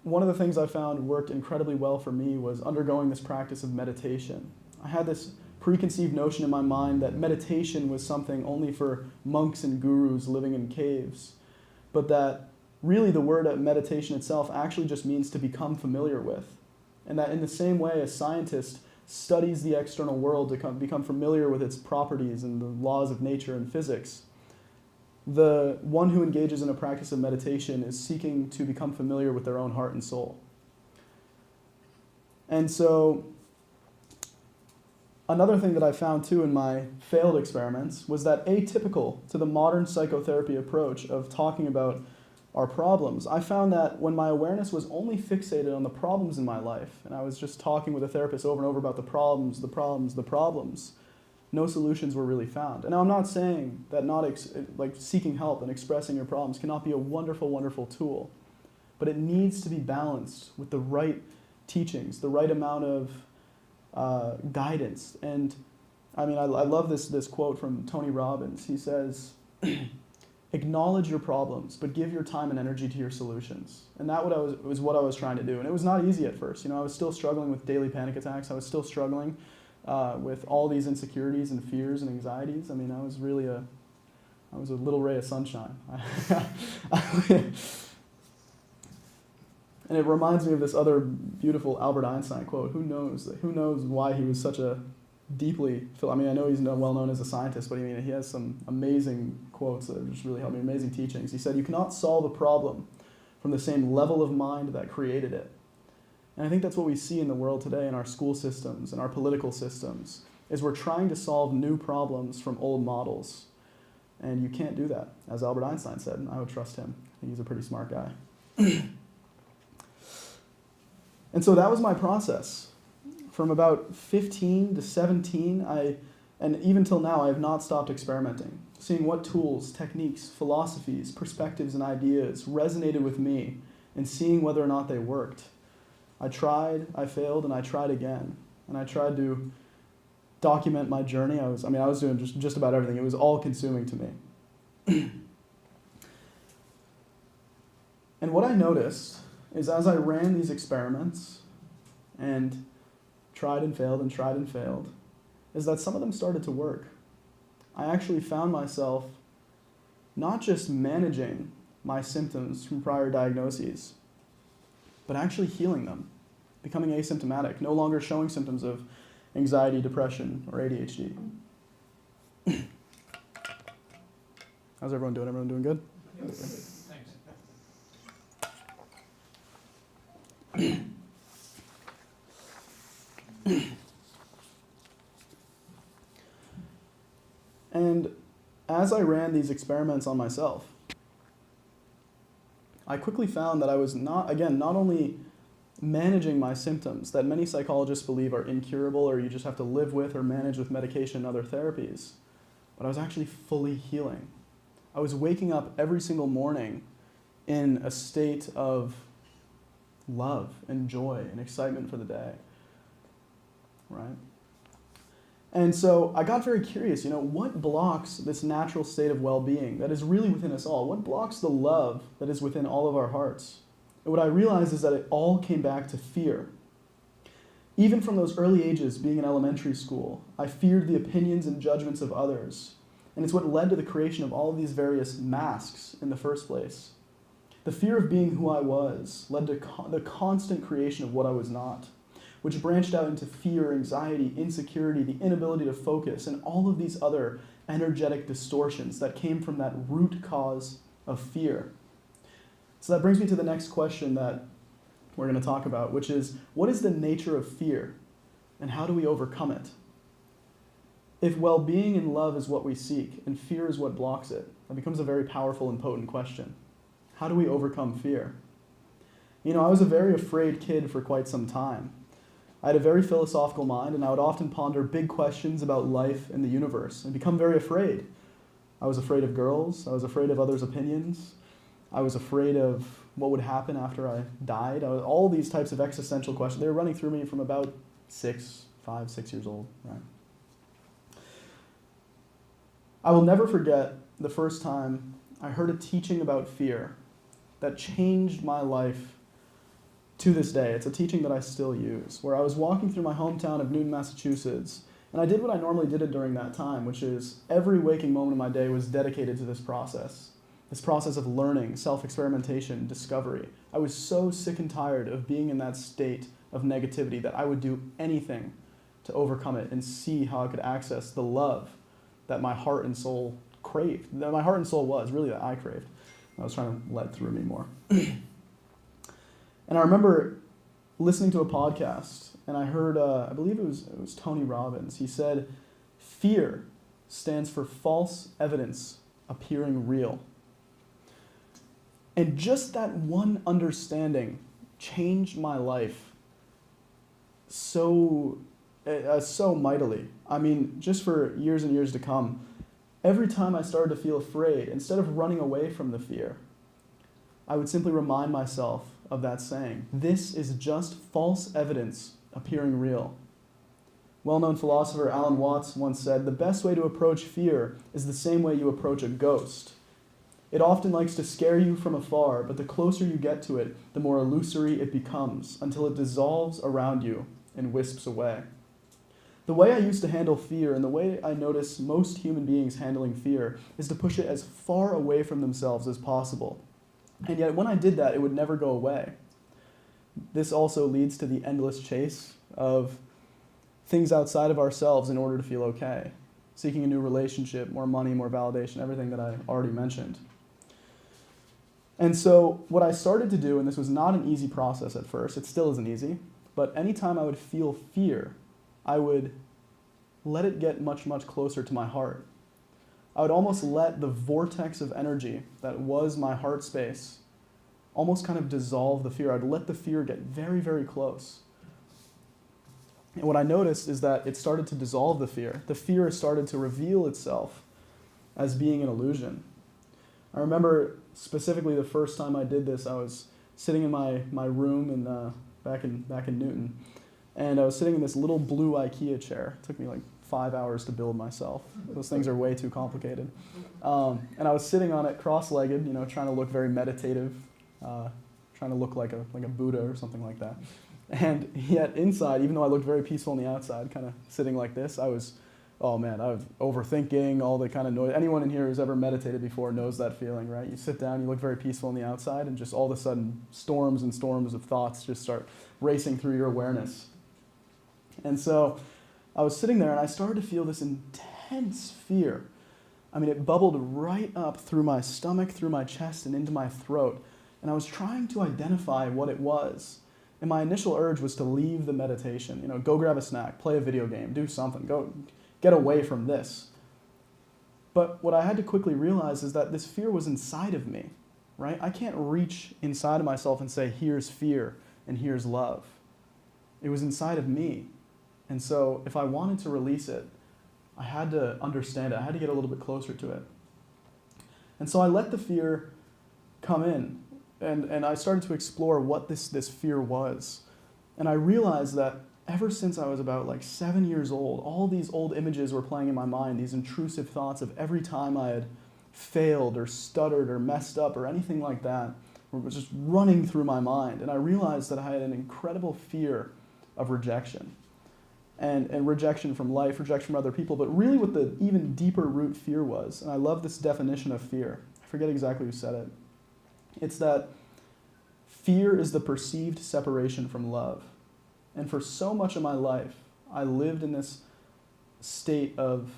One of the things I found worked incredibly well for me was undergoing this practice of meditation. I had this preconceived notion in my mind that meditation was something only for monks and gurus living in caves, but that really the word meditation itself actually just means to become familiar with. And that in the same way a scientist studies the external world to become familiar with its properties and the laws of nature and physics, the one who engages in a practice of meditation is seeking to become familiar with their own heart and soul. And so another thing that I found too in my failed experiments was that atypical to the modern psychotherapy approach of talking about our problems, I found that when my awareness was only fixated on the problems in my life, and I was just talking with a therapist over and over about the problems, no solutions were really found. And now I'm not saying that like seeking help and expressing your problems cannot be a wonderful, wonderful tool, but it needs to be balanced with the right teachings, the right amount of guidance. And I mean, I love this quote from Tony Robbins. He says, acknowledge your problems, but give your time and energy to your solutions. And that was what I was trying to do. And it was not easy at first. I was still struggling with daily panic attacks. I was still struggling with all these insecurities and fears and anxieties. I mean, I was a little ray of sunshine. And it reminds me of this other beautiful Albert Einstein quote. Who knows why he was such a deeply, I mean, I know he's well known as a scientist, but I mean, he has some amazing quotes that just really helped me, amazing teachings. He said, you cannot solve a problem from the same level of mind that created it. And I think that's what we see in the world today in our school systems and our political systems, is we're trying to solve new problems from old models. And you can't do that. As Albert Einstein said, and I would trust him. I think he's a pretty smart guy. And so that was my process. From about 15 to 17, and even till now, I have not stopped experimenting, seeing what tools, techniques, philosophies, perspectives, and ideas resonated with me, and seeing whether or not they worked. I tried, I failed, and I tried again. And I tried to document my journey. I was doing just about everything. It was all consuming to me. And what I noticed is as I ran these experiments and tried and failed, is that some of them started to work. I actually found myself not just managing my symptoms from prior diagnoses, but actually healing them, becoming asymptomatic, no longer showing symptoms of anxiety, depression, or ADHD. How's everyone doing? Everyone doing good? Yes. Thanks. And as I ran these experiments on myself, I quickly found that I was not only managing my symptoms that many psychologists believe are incurable or you just have to live with or manage with medication and other therapies, but I was actually fully healing. I was waking up every single morning in a state of love and joy and excitement for the day, right? And so I got very curious, what blocks this natural state of well-being that is really within us all? What blocks the love that is within all of our hearts? And what I realized is that it all came back to fear. Even from those early ages, being in elementary school, I feared the opinions and judgments of others. And it's what led to the creation of all of these various masks in the first place. The fear of being who I was led to the constant creation of what I was not, which branched out into fear, anxiety, insecurity, the inability to focus, and all of these other energetic distortions that came from that root cause of fear. So that brings me to the next question that we're going to talk about, which is, what is the nature of fear, and how do we overcome it? If well-being and love is what we seek, and fear is what blocks it, that becomes a very powerful and potent question. How do we overcome fear? You know, I was a very afraid kid for quite some time. I had a very philosophical mind, and I would often ponder big questions about life and the universe, and become very afraid. I was afraid of girls. I was afraid of others' opinions. I was afraid of what would happen after I died. All these types of existential questions, they were running through me from about 5, 6 years old, right? I will never forget the first time I heard a teaching about fear that changed my life to this day. It's a teaching that I still use, where I was walking through my hometown of Newton, Massachusetts, and I did what I normally did during that time, which is every waking moment of my day was dedicated to this process of learning, self-experimentation, discovery. I was so sick and tired of being in that state of negativity that I would do anything to overcome it and see how I could access the love that my heart and soul craved, that my heart and soul was, really that I craved. I was trying to let through me more. And I remember listening to a podcast, and I heard, I believe it was Tony Robbins. He said, fear stands for false evidence appearing real. And just that one understanding changed my life so mightily. I mean, just for years and years to come, every time I started to feel afraid, instead of running away from the fear, I would simply remind myself of that saying, this is just false evidence appearing real. Well-known philosopher Alan Watts once said, the best way to approach fear is the same way you approach a ghost. It often likes to scare you from afar, but the closer you get to it, the more illusory it becomes, until it dissolves around you and wisps away. The way I used to handle fear, and the way I notice most human beings handling fear, is to push it as far away from themselves as possible. And yet when I did that, it would never go away. This also leads to the endless chase of things outside of ourselves in order to feel okay. Seeking a new relationship, more money, more validation, everything that I already mentioned. And so what I started to do, and this was not an easy process at first, it still isn't easy, but anytime I would feel fear, I would let it get much, much closer to my heart. I would almost let the vortex of energy that was my heart space almost kind of dissolve the fear. I'd let the fear get very, very close. And what I noticed is that it started to dissolve the fear. The fear started to reveal itself as being an illusion. I remember specifically the first time I did this, I was sitting in my room back in Newton, and I was sitting in this little blue IKEA chair. It took me like 5 hours to build myself. Those things are way too complicated. And I was sitting on it cross-legged, trying to look very meditative, trying to look like a Buddha or something like that. And yet inside, even though I looked very peaceful on the outside, kind of sitting like this, I was overthinking, all the kind of noise. Anyone in here who's ever meditated before knows that feeling, right? You sit down, you look very peaceful on the outside, and just all of a sudden, storms and storms of thoughts just start racing through your awareness. And so I was sitting there, and I started to feel this intense fear. I mean, it bubbled right up through my stomach, through my chest, and into my throat. And I was trying to identify what it was. And my initial urge was to leave the meditation, go grab a snack, play a video game, do something, go get away from this. But what I had to quickly realize is that this fear was inside of me, right? I can't reach inside of myself and say, here's fear and here's love. It was inside of me. And so if I wanted to release it, I had to understand it. I had to get a little bit closer to it. And so I let the fear come in, and I started to explore what this fear was. And I realized that ever since I was about 7 years old, all these old images were playing in my mind, these intrusive thoughts of every time I had failed or stuttered or messed up or anything like that was just running through my mind. And I realized that I had an incredible fear of rejection. And rejection from life, rejection from other people, but really what the even deeper root fear was. And I love this definition of fear. I forget exactly who said it. It's that fear is the perceived separation from love. And for so much of my life, I lived in this state of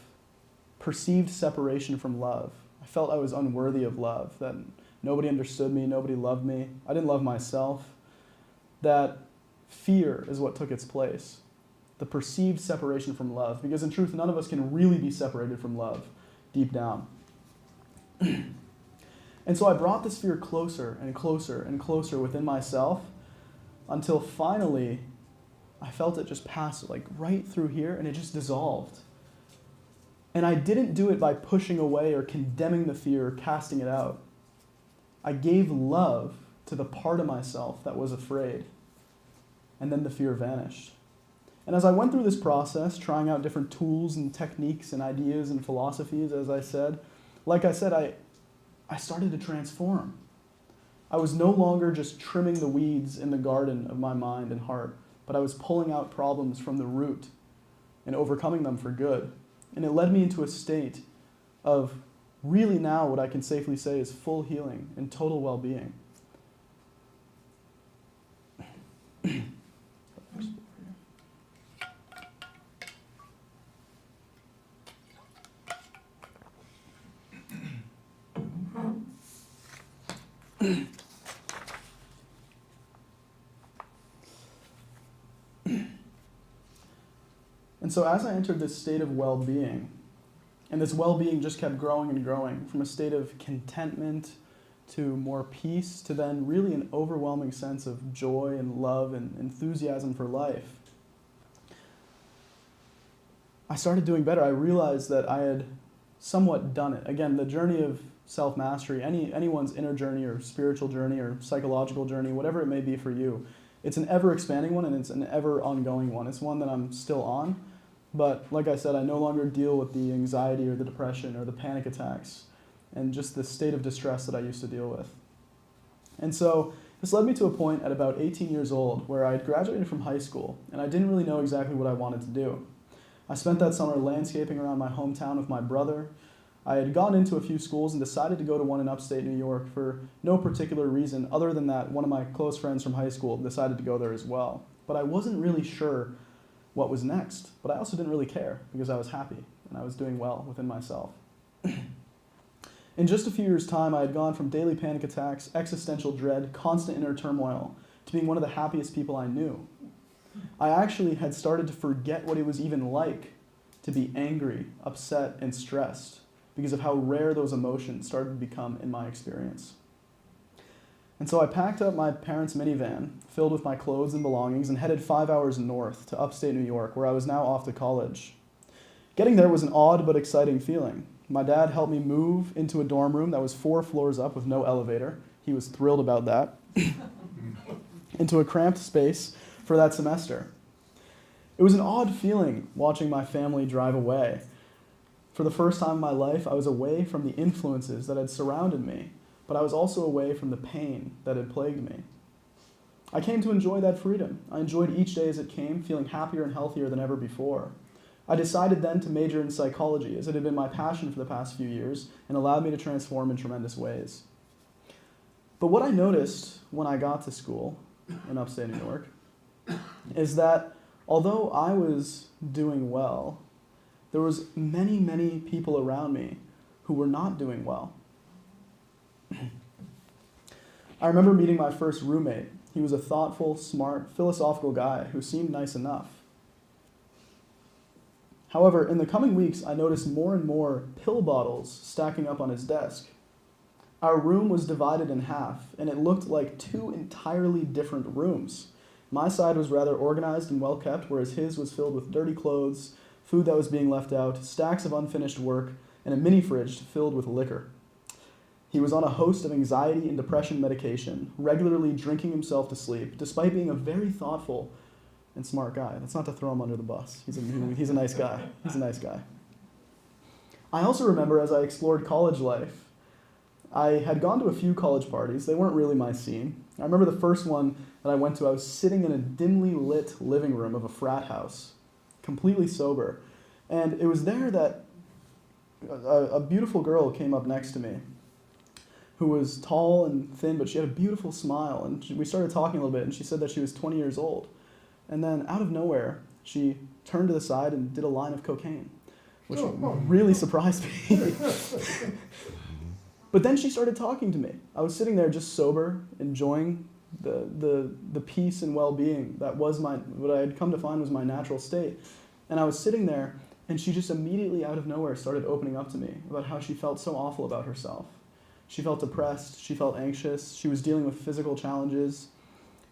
perceived separation from love. I felt I was unworthy of love, that nobody understood me, nobody loved me. I didn't love myself. That fear is what took its place. the perceived separation from love, because in truth, none of us can really be separated from love deep down. And so I brought this fear closer and closer and closer within myself until finally I felt it just pass like right through here, and it just dissolved. And I didn't do it by pushing away or condemning the fear or casting it out. I gave love to the part of myself that was afraid, and then the fear vanished. And as I went through this process, trying out different tools and techniques and ideas and philosophies, as I said, I started to transform. I was no longer just trimming the weeds in the garden of my mind and heart, but I was pulling out problems from the root and overcoming them for good. And it led me into a state of really now what I can safely say is full healing and total well-being. And so as I entered this state of well-being, and this well-being just kept growing and growing, from a state of contentment to more peace to then really an overwhelming sense of joy and love and enthusiasm for life, I started doing better. I realized that I had somewhat done it. Again, the journey of self-mastery, anyone's inner journey or spiritual journey or psychological journey, whatever it may be for you, it's an ever-expanding one and it's an ever-ongoing one. It's one that I'm still on. But like I said, I no longer deal with the anxiety or the depression or the panic attacks and just the state of distress that I used to deal with. And so this led me to a point at about 18 years old where I had graduated from high school and I didn't really know exactly what I wanted to do. I spent that summer landscaping around my hometown with my brother. I had gone into a few schools and decided to go to one in upstate New York for no particular reason other than that one of my close friends from high school decided to go there as well. But I wasn't really sure what was next, but I also didn't really care because I was happy and I was doing well within myself. In just a few years' time, I had gone from daily panic attacks, existential dread, constant inner turmoil, to being one of the happiest people I knew. I actually had started to forget what it was even like to be angry, upset, and stressed because of how rare those emotions started to become in my experience. And so I packed up my parents' minivan, filled with my clothes and belongings, and headed 5 hours north to upstate New York, where I was now off to college. Getting there was an odd but exciting feeling. My dad helped me move into a dorm room that was 4 floors up with no elevator. He was thrilled about that. Into a cramped space for that semester. It was an odd feeling watching my family drive away. For the first time in my life, I was away from the influences that had surrounded me, but I was also away from the pain that had plagued me. I came to enjoy that freedom. I enjoyed each day as it came, feeling happier and healthier than ever before. I decided then to major in psychology, as it had been my passion for the past few years and allowed me to transform in tremendous ways. But what I noticed when I got to school in upstate New York is that although I was doing well, there was many, many people around me who were not doing well. I remember meeting my first roommate. He was a thoughtful, smart, philosophical guy who seemed nice enough. However, in the coming weeks, I noticed more and more pill bottles stacking up on his desk. Our room was divided in half, and it looked like 2 entirely different rooms. My side was rather organized and well-kept, whereas his was filled with dirty clothes, food that was being left out, stacks of unfinished work, and a mini fridge filled with liquor. He was on a host of anxiety and depression medication, regularly drinking himself to sleep, despite being a very thoughtful and smart guy. That's not to throw him under the bus. He's a nice guy. He's a nice guy. I also remember as I explored college life, I had gone to a few college parties. They weren't really my scene. I remember the first one that I went to, I was sitting in a dimly lit living room of a frat house, completely sober. And it was there that a beautiful girl came up next to me who was tall and thin, but she had a beautiful smile. And we started talking a little bit, and she said that she was 20 years old. And then out of nowhere, she turned to the side and did a line of cocaine, which really surprised me. But then she started talking to me. I was sitting there just sober, enjoying the peace and well-being that was what I had come to find was my natural state. And I was sitting there, and she just immediately out of nowhere started opening up to me about how she felt so awful about herself. She felt depressed, she felt anxious, she was dealing with physical challenges.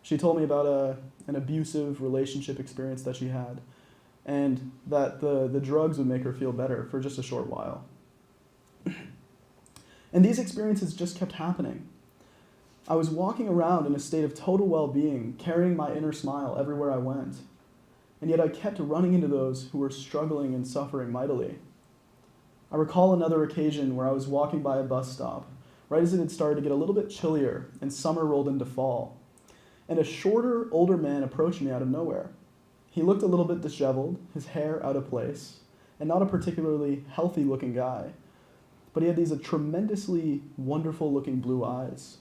She told me about an abusive relationship experience that she had, and that the drugs would make her feel better for just a short while. And these experiences just kept happening. I was walking around in a state of total well-being, carrying my inner smile everywhere I went. And yet I kept running into those who were struggling and suffering mightily. I recall another occasion where I was walking by a bus stop, right as it had started to get a little bit chillier and summer rolled into fall. And a shorter, older man approached me out of nowhere. He looked a little bit disheveled, his hair out of place, and not a particularly healthy-looking guy. But he had these tremendously wonderful-looking blue eyes.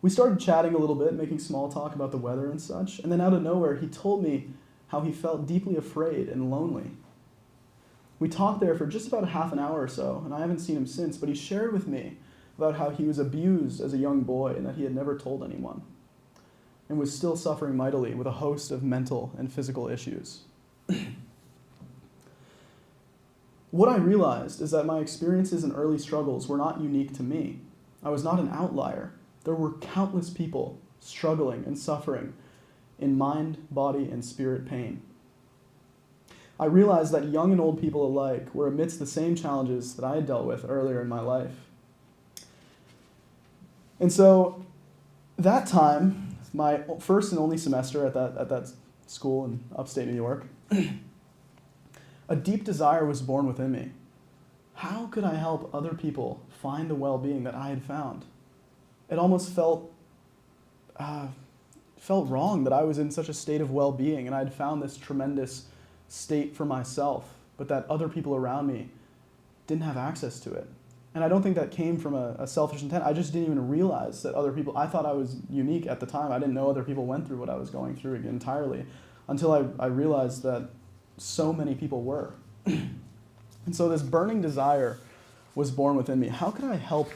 We started chatting a little bit, making small talk about the weather and such, and then out of nowhere, he told me how he felt deeply afraid and lonely. We talked there for just about a half an hour or so, and I haven't seen him since, but he shared with me about how he was abused as a young boy and that he had never told anyone, and was still suffering mightily with a host of mental and physical issues. What I realized is that my experiences and early struggles were not unique to me. I was not an outlier. There were countless people struggling and suffering in mind, body, and spirit pain. I realized that young and old people alike were amidst the same challenges that I had dealt with earlier in my life. And so that time, my first and only semester at that school in upstate New York, a deep desire was born within me. How could I help other people find the well-being that I had found? It almost felt wrong that I was in such a state of well-being and I'd found this tremendous state for myself, but that other people around me didn't have access to it. And I don't think that came from a selfish intent. I just didn't even realize that other people, I thought I was unique at the time. I didn't know other people went through what I was going through entirely until I realized that so many people were. And so this burning desire was born within me. How could I help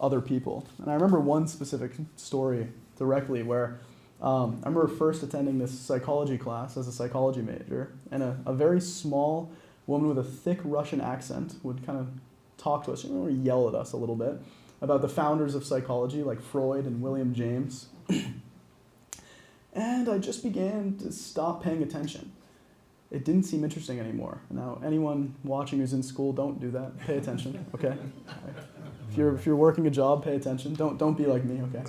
other people? And I remember one specific story directly where I remember first attending this psychology class as a psychology major, and a very small woman with a thick Russian accent would kind of talk to us, or yell at us a little bit about the founders of psychology like Freud and William James. And I just began to stop paying attention. It didn't seem interesting anymore. Now, anyone watching who's in school, don't do that. Pay attention, okay? If you're working a job, pay attention. Don't be like me, okay?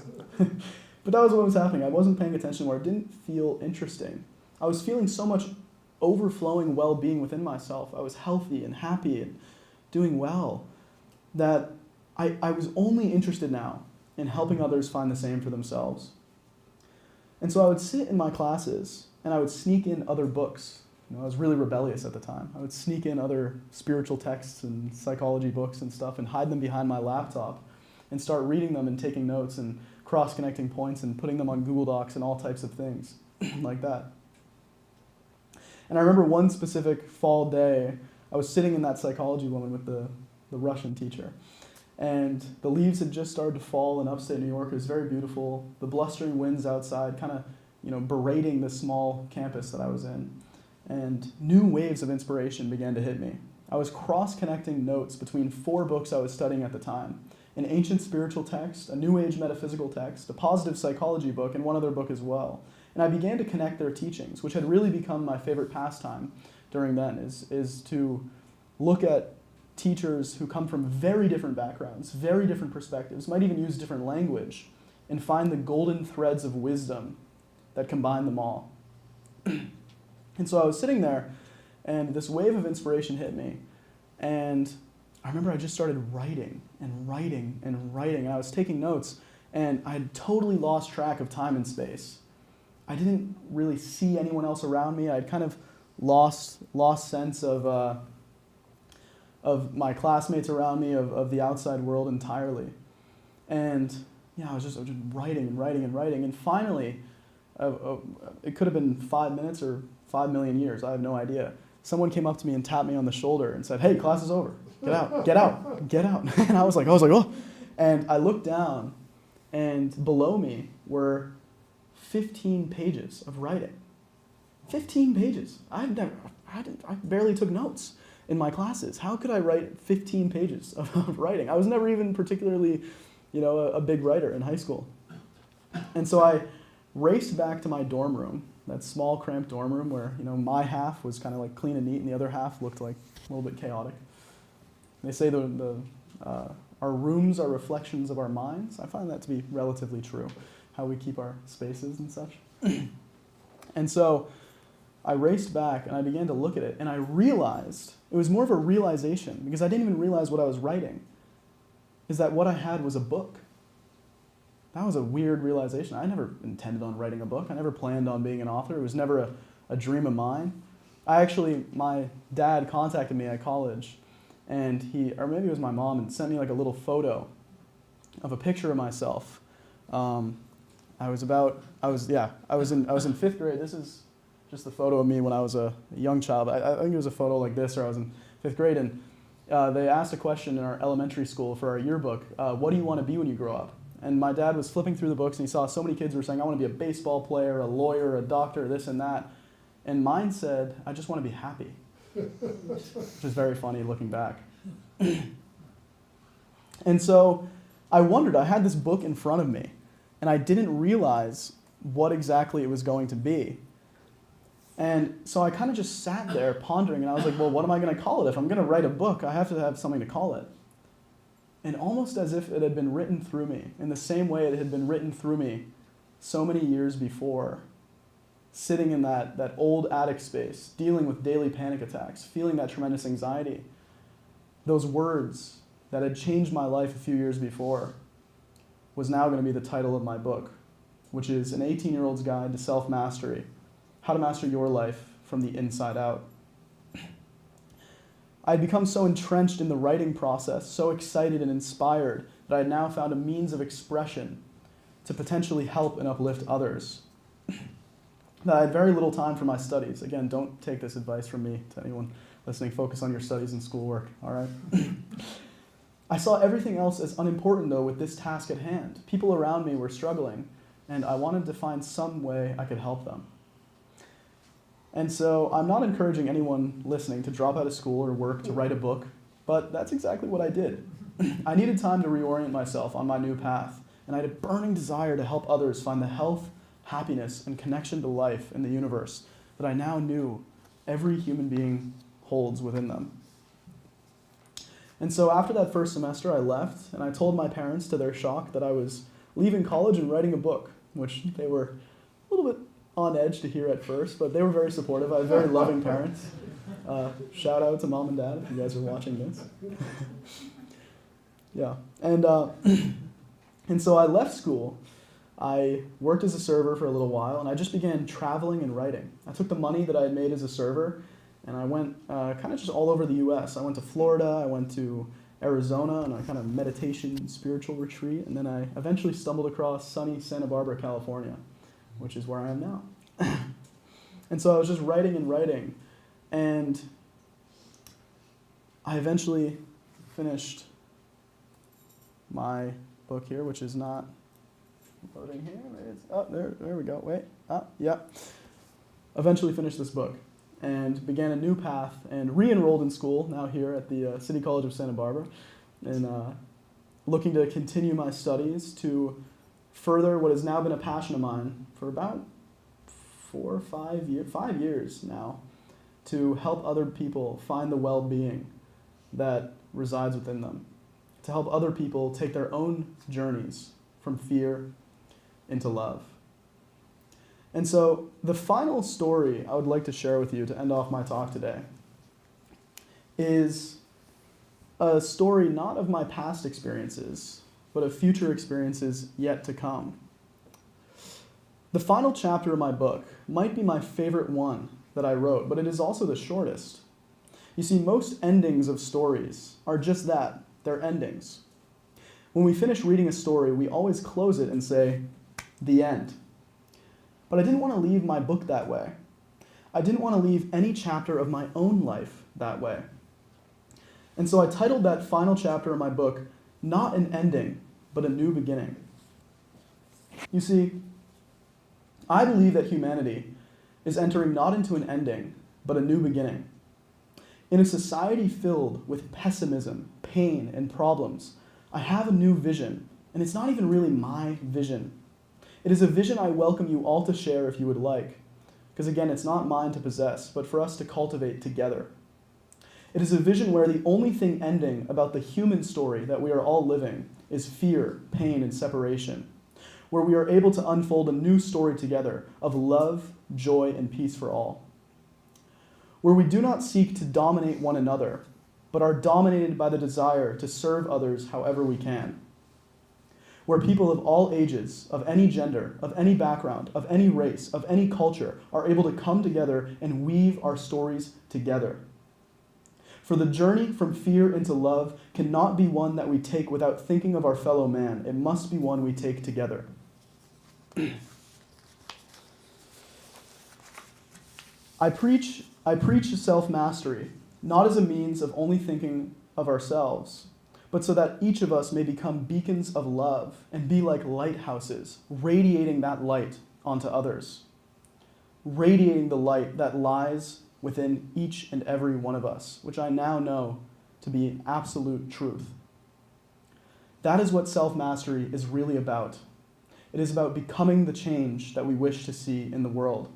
But that was what was happening. I wasn't paying attention where it didn't feel interesting. I was feeling so much overflowing well-being within myself. I was healthy and happy and doing well that I was only interested now in helping others find the same for themselves. And so I would sit in my classes and I would sneak in other books. I was really rebellious at the time. I would sneak in other spiritual texts and psychology books and stuff and hide them behind my laptop and start reading them and taking notes and cross-connecting points and putting them on Google Docs and all types of things like that. And I remember one specific fall day, I was sitting in that psychology woman with the Russian teacher. And the leaves had just started to fall in upstate New York. It was very beautiful. The blustering winds outside kind of, berating the small campus that I was in. And new waves of inspiration began to hit me. I was cross-connecting notes between 4 books I was studying at the time: an ancient spiritual text, a New Age metaphysical text, a positive psychology book, and one other book as well. And I began to connect their teachings, which had really become my favorite pastime during then, is to look at teachers who come from very different backgrounds, very different perspectives, might even use different language, and find the golden threads of wisdom that combine them all. And so I was sitting there, and this wave of inspiration hit me, and I remember I just started writing and writing and writing, and I was taking notes, and I had totally lost track of time and space. I didn't really see anyone else around me. I had kind of lost sense of my classmates around me, of the outside world entirely. And I was just writing and writing and writing, and finally, it could have been 5 minutes or 5 million years, I have no idea. Someone came up to me and tapped me on the shoulder and said, "Hey, class is over. Get out, get out, get out." And I was like, oh. And I looked down, and below me were 15 pages of writing. 15 pages. I barely took notes in my classes. How could I write 15 pages of writing? I was never even particularly, a big writer in high school. And so I raced back to my dorm room, that small, cramped dorm room where, my half was kind of like clean and neat and the other half looked like a little bit chaotic. They say our rooms are reflections of our minds. I find that to be relatively true, how we keep our spaces and such. And so I raced back and I began to look at it, and I realized, it was more of a realization, because I didn't even realize what I was writing, is that what I had was a book. That was a weird realization. I never intended on writing a book. I never planned on being an author. It was never a dream of mine. My dad contacted me at college, and or maybe it was my mom, and sent me like a little photo of a picture of myself. I was in fifth grade. This is just the photo of me when I was a young child. I think it was a photo like this, or I was in fifth grade, and they asked a question in our elementary school for our yearbook, what do you want to be when you grow up? And my dad was flipping through the books, and he saw so many kids were saying, I want to be a baseball player, a lawyer, a doctor, this and that. And mine said, I just want to be happy, which is very funny looking back. And so I wondered, I had this book in front of me, and I didn't realize what exactly it was going to be. And so I kind of just sat there pondering, and I was like, well, what am I going to call it? If I'm going to write a book, I have to have something to call it. And almost as if it had been written through me, in the same way it had been written through me so many years before, sitting in that old attic space, dealing with daily panic attacks, feeling that tremendous anxiety, those words that had changed my life a few years before was now going to be the title of my book, which is An 18-Year-Old's Guide to Self-Mastery, How to Master Your Life from the Inside Out. I had become so entrenched in the writing process, so excited and inspired, that I had now found a means of expression to potentially help and uplift others. That I had very little time for my studies. Again, don't take this advice from me to anyone listening. Focus on your studies and schoolwork, all right? I saw everything else as unimportant, though, with this task at hand. People around me were struggling, and I wanted to find some way I could help them. And so I'm not encouraging anyone listening to drop out of school or work to write a book, but that's exactly what I did. I needed time to reorient myself on my new path, and I had a burning desire to help others find the health, happiness, and connection to life in the universe that I now knew every human being holds within them. And so after that first semester, I left, and I told my parents, to their shock, that I was leaving college and writing a book, which they were a little bit on edge to hear at first, but they were very supportive. I had very loving parents. Shout out to Mom and Dad if you guys are watching this. Yeah, and so I left school. I worked as a server for a little while, and I just began traveling and writing. I took the money that I had made as a server, and I went kind of just all over the U.S. I went to Florida, I went to Arizona on a kind of meditation, spiritual retreat, and then I eventually stumbled across sunny Santa Barbara, California, which is where I am now. And so I was just writing and writing, and I eventually finished my book here, which is not loading here. There we go. Wait. Yeah. Eventually finished this book and began a new path and re-enrolled in school, now here at the City College of Santa Barbara, and looking to continue my studies to further what has now been a passion of mine for about 5 years now, to help other people find the well-being that resides within them, to help other people take their own journeys from fear into love. And so the final story I would like to share with you to end off my talk today is a story not of my past experiences, but of future experiences yet to come. The final chapter of my book might be my favorite one that I wrote, but it is also the shortest. You see, most endings of stories are just that, they're endings. When we finish reading a story, we always close it and say, the end. But I didn't want to leave my book that way. I didn't want to leave any chapter of my own life that way. And so I titled that final chapter of my book, Not an Ending, but a New Beginning. You see, I believe that humanity is entering not into an ending, but a new beginning. In a society filled with pessimism, pain, and problems, I have a new vision, and it's not even really my vision. It is a vision I welcome you all to share if you would like, because again, it's not mine to possess, but for us to cultivate together. It is a vision where the only thing ending about the human story that we are all living is fear, pain, and separation, where we are able to unfold a new story together of love, joy, and peace for all. Where we do not seek to dominate one another, but are dominated by the desire to serve others however we can. Where people of all ages, of any gender, of any background, of any race, of any culture, are able to come together and weave our stories together. For the journey from fear into love cannot be one that we take without thinking of our fellow man. It must be one we take together. I preach self-mastery, not as a means of only thinking of ourselves, but so that each of us may become beacons of love and be like lighthouses, radiating that light onto others, radiating the light that lies within each and every one of us, which I now know to be absolute truth. That is what self-mastery is really about. It is about becoming the change that we wish to see in the world.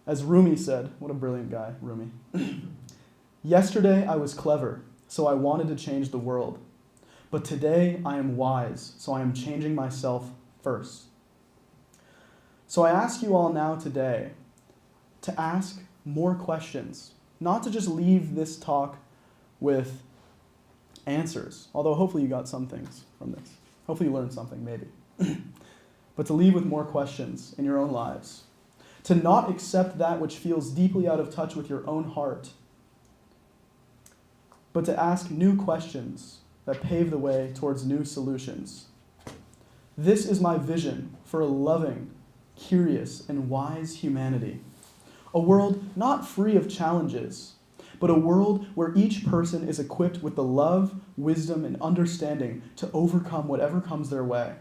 As Rumi said, what a brilliant guy, Rumi. Yesterday I was clever, so I wanted to change the world. But today I am wise, so I am changing myself first. So I ask you all now today to ask more questions, not to just leave this talk with answers, although hopefully you got some things from this. Hopefully you learned something, maybe. But to leave with more questions in your own lives. To not accept that which feels deeply out of touch with your own heart, but to ask new questions that pave the way towards new solutions. This is my vision for a loving, curious, and wise humanity. A world not free of challenges, but a world where each person is equipped with the love, wisdom, and understanding to overcome whatever comes their way.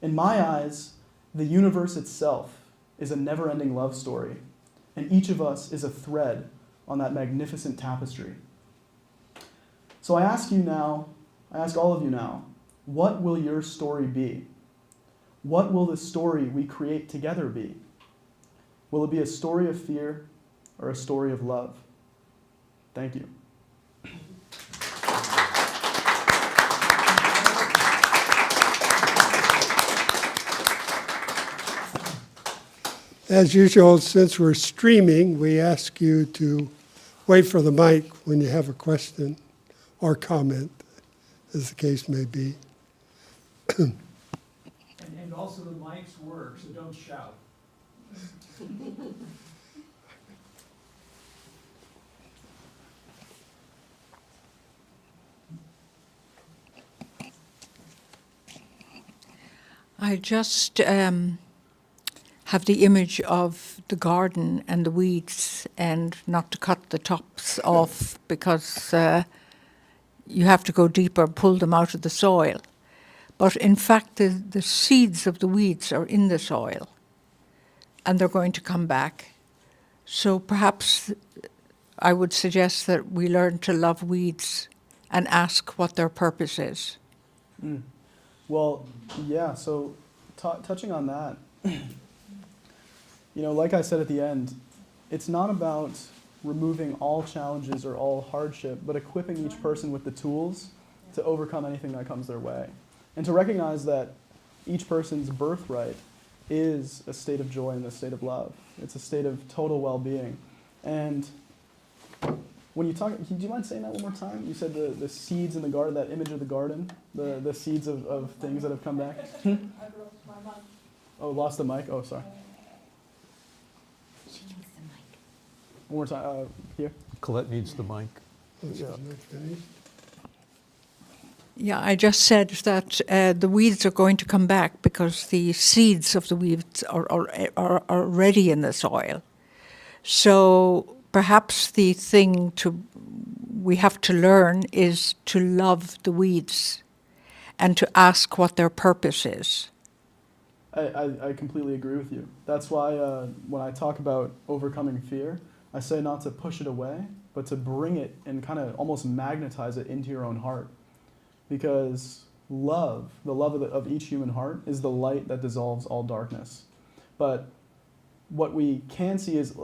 In my eyes, the universe itself is a never-ending love story, and each of us is a thread on that magnificent tapestry. So I ask all of you now, what will your story be? What will the story we create together be? Will it be a story of fear or a story of love? Thank you. As usual, since we're streaming, we ask you to wait for the mic when you have a question or comment, as the case may be. And also the mics work, so don't shout. I just have the image of the garden and the weeds, and not to cut the tops off because you have to go deeper and pull them out of the soil. But in fact, the seeds of the weeds are in the soil, and they're going to come back. So perhaps I would suggest that we learn to love weeds and ask what their purpose is. Well, yeah, so touching on that, like I said at the end, it's not about removing all challenges or all hardship, but equipping each person with the tools to overcome anything that comes their way. And to recognize that each person's birthright is a state of joy and a state of love. It's a state of total well-being. And when you talk, do you mind saying that one more time? You said the seeds in the garden, that image of the garden, the seeds of things that have come back. I lost my mic. Oh, lost the mic? Oh, sorry. She needs the mic. One more time, here. Colette needs the mic. Yeah, I just said that the weeds are going to come back because the seeds of the weeds are already in the soil. So perhaps the thing we have to learn is to love the weeds and to ask what their purpose is. I completely agree with you. That's why when I talk about overcoming fear, I say not to push it away, but to bring it and kind of almost magnetize it into your own heart. Because love, the love of each human heart, is the light that dissolves all darkness. But what we can see is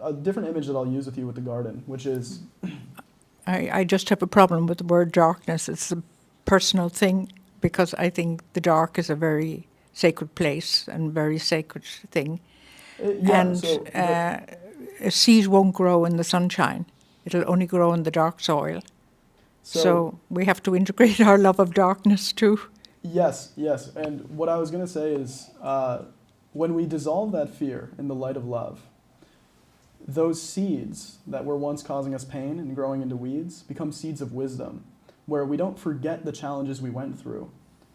a different image that I'll use with you with the garden, which is... I just have a problem with the word darkness. It's a personal thing because I think the dark is a very sacred place and very sacred thing. And a seed won't grow in the sunshine. It'll only grow in the dark soil. So we have to integrate our love of darkness too. Yes, yes. And what I was going to say is when we dissolve that fear in the light of love, those seeds that were once causing us pain and growing into weeds become seeds of wisdom, where we don't forget the challenges we went through,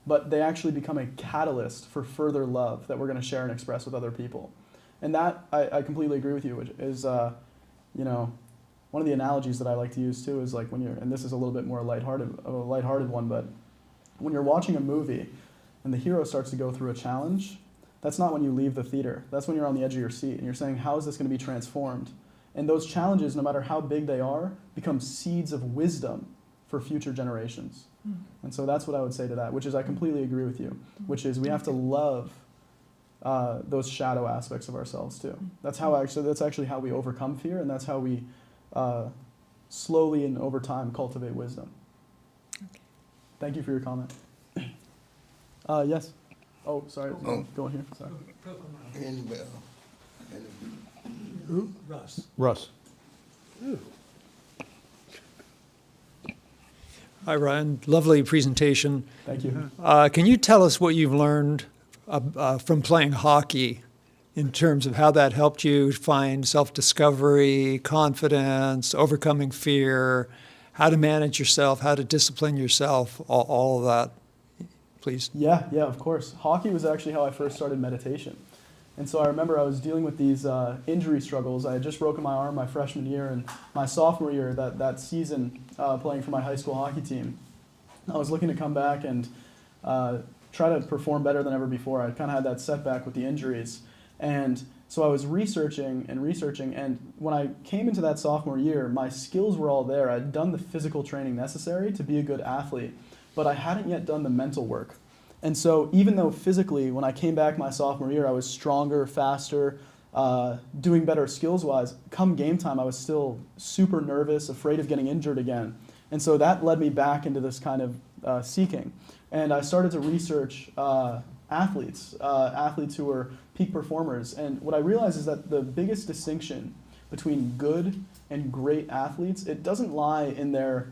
but they actually become a catalyst for further love that we're going to share and express with other people. And that, I completely agree with you, which is, you know, one of the analogies that I like to use too is like when you're, and this is a little bit more a lighthearted one, but when you're watching a movie and the hero starts to go through a challenge, that's not when you leave the theater. That's when you're on the edge of your seat and you're saying, how is this going to be transformed? And those challenges, no matter how big they are, become seeds of wisdom for future generations. And so that's what I would say to that, which is I completely agree with you, which is we have to love those shadow aspects of ourselves too. That's actually how we overcome fear, and that's how we slowly and over time cultivate wisdom. Okay. Thank you for your comment. Yes. Oh, sorry. Go on here. Sorry. Annabelle. Who? Russ. Hi, Ryan. Lovely presentation. Thank you. Can you tell us what you've learned from playing hockey in terms of how that helped you find self-discovery, confidence, overcoming fear, how to manage yourself, how to discipline yourself, all of that, please? Yeah, of course. Hockey was actually how I first started meditation. And so I remember I was dealing with these injury struggles. I had just broken my arm my freshman year, and my sophomore year, that season, playing for my high school hockey team, I was looking to come back and try to perform better than ever before. I kind of had that setback with the injuries. And so I was researching, and when I came into that sophomore year, my skills were all there. I'd done the physical training necessary to be a good athlete, but I hadn't yet done the mental work. And so even though physically, when I came back my sophomore year, I was stronger, faster, doing better skills-wise, come game time, I was still super nervous, afraid of getting injured again. And so that led me back into this kind of seeking. And I started to research athletes who were peak performers. And what I realized is that the biggest distinction between good and great athletes, it doesn't lie in their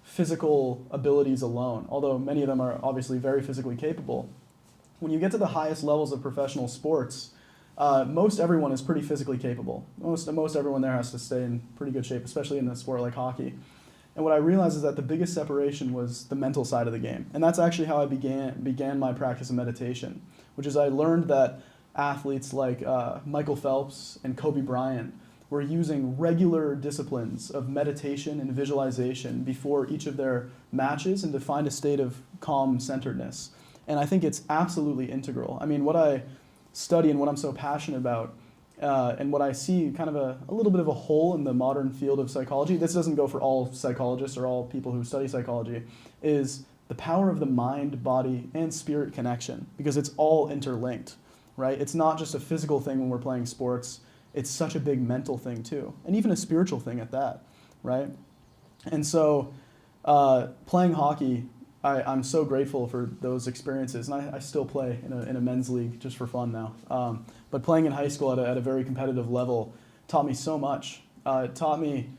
physical abilities alone, although many of them are obviously very physically capable. When you get to the highest levels of professional sports, most everyone is pretty physically capable. Most everyone there has to stay in pretty good shape, especially in a sport like hockey. And what I realized is that the biggest separation was the mental side of the game. And that's actually how I began my practice of meditation, which is I learned that athletes like Michael Phelps and Kobe Bryant were using regular disciplines of meditation and visualization before each of their matches and to find a state of calm centeredness. And I think it's absolutely integral. I mean, what I study and what I'm so passionate about and what I see kind of a little bit of a hole in the modern field of psychology, this doesn't go for all psychologists or all people who study psychology, is the power of the mind, body, and spirit connection, because it's all interlinked, right? It's not just a physical thing when we're playing sports. It's such a big mental thing too, and even a spiritual thing at that, right? And so playing hockey, I'm so grateful for those experiences, and I still play in a men's league just for fun now. But playing in high school at a very competitive level taught me so much. It taught me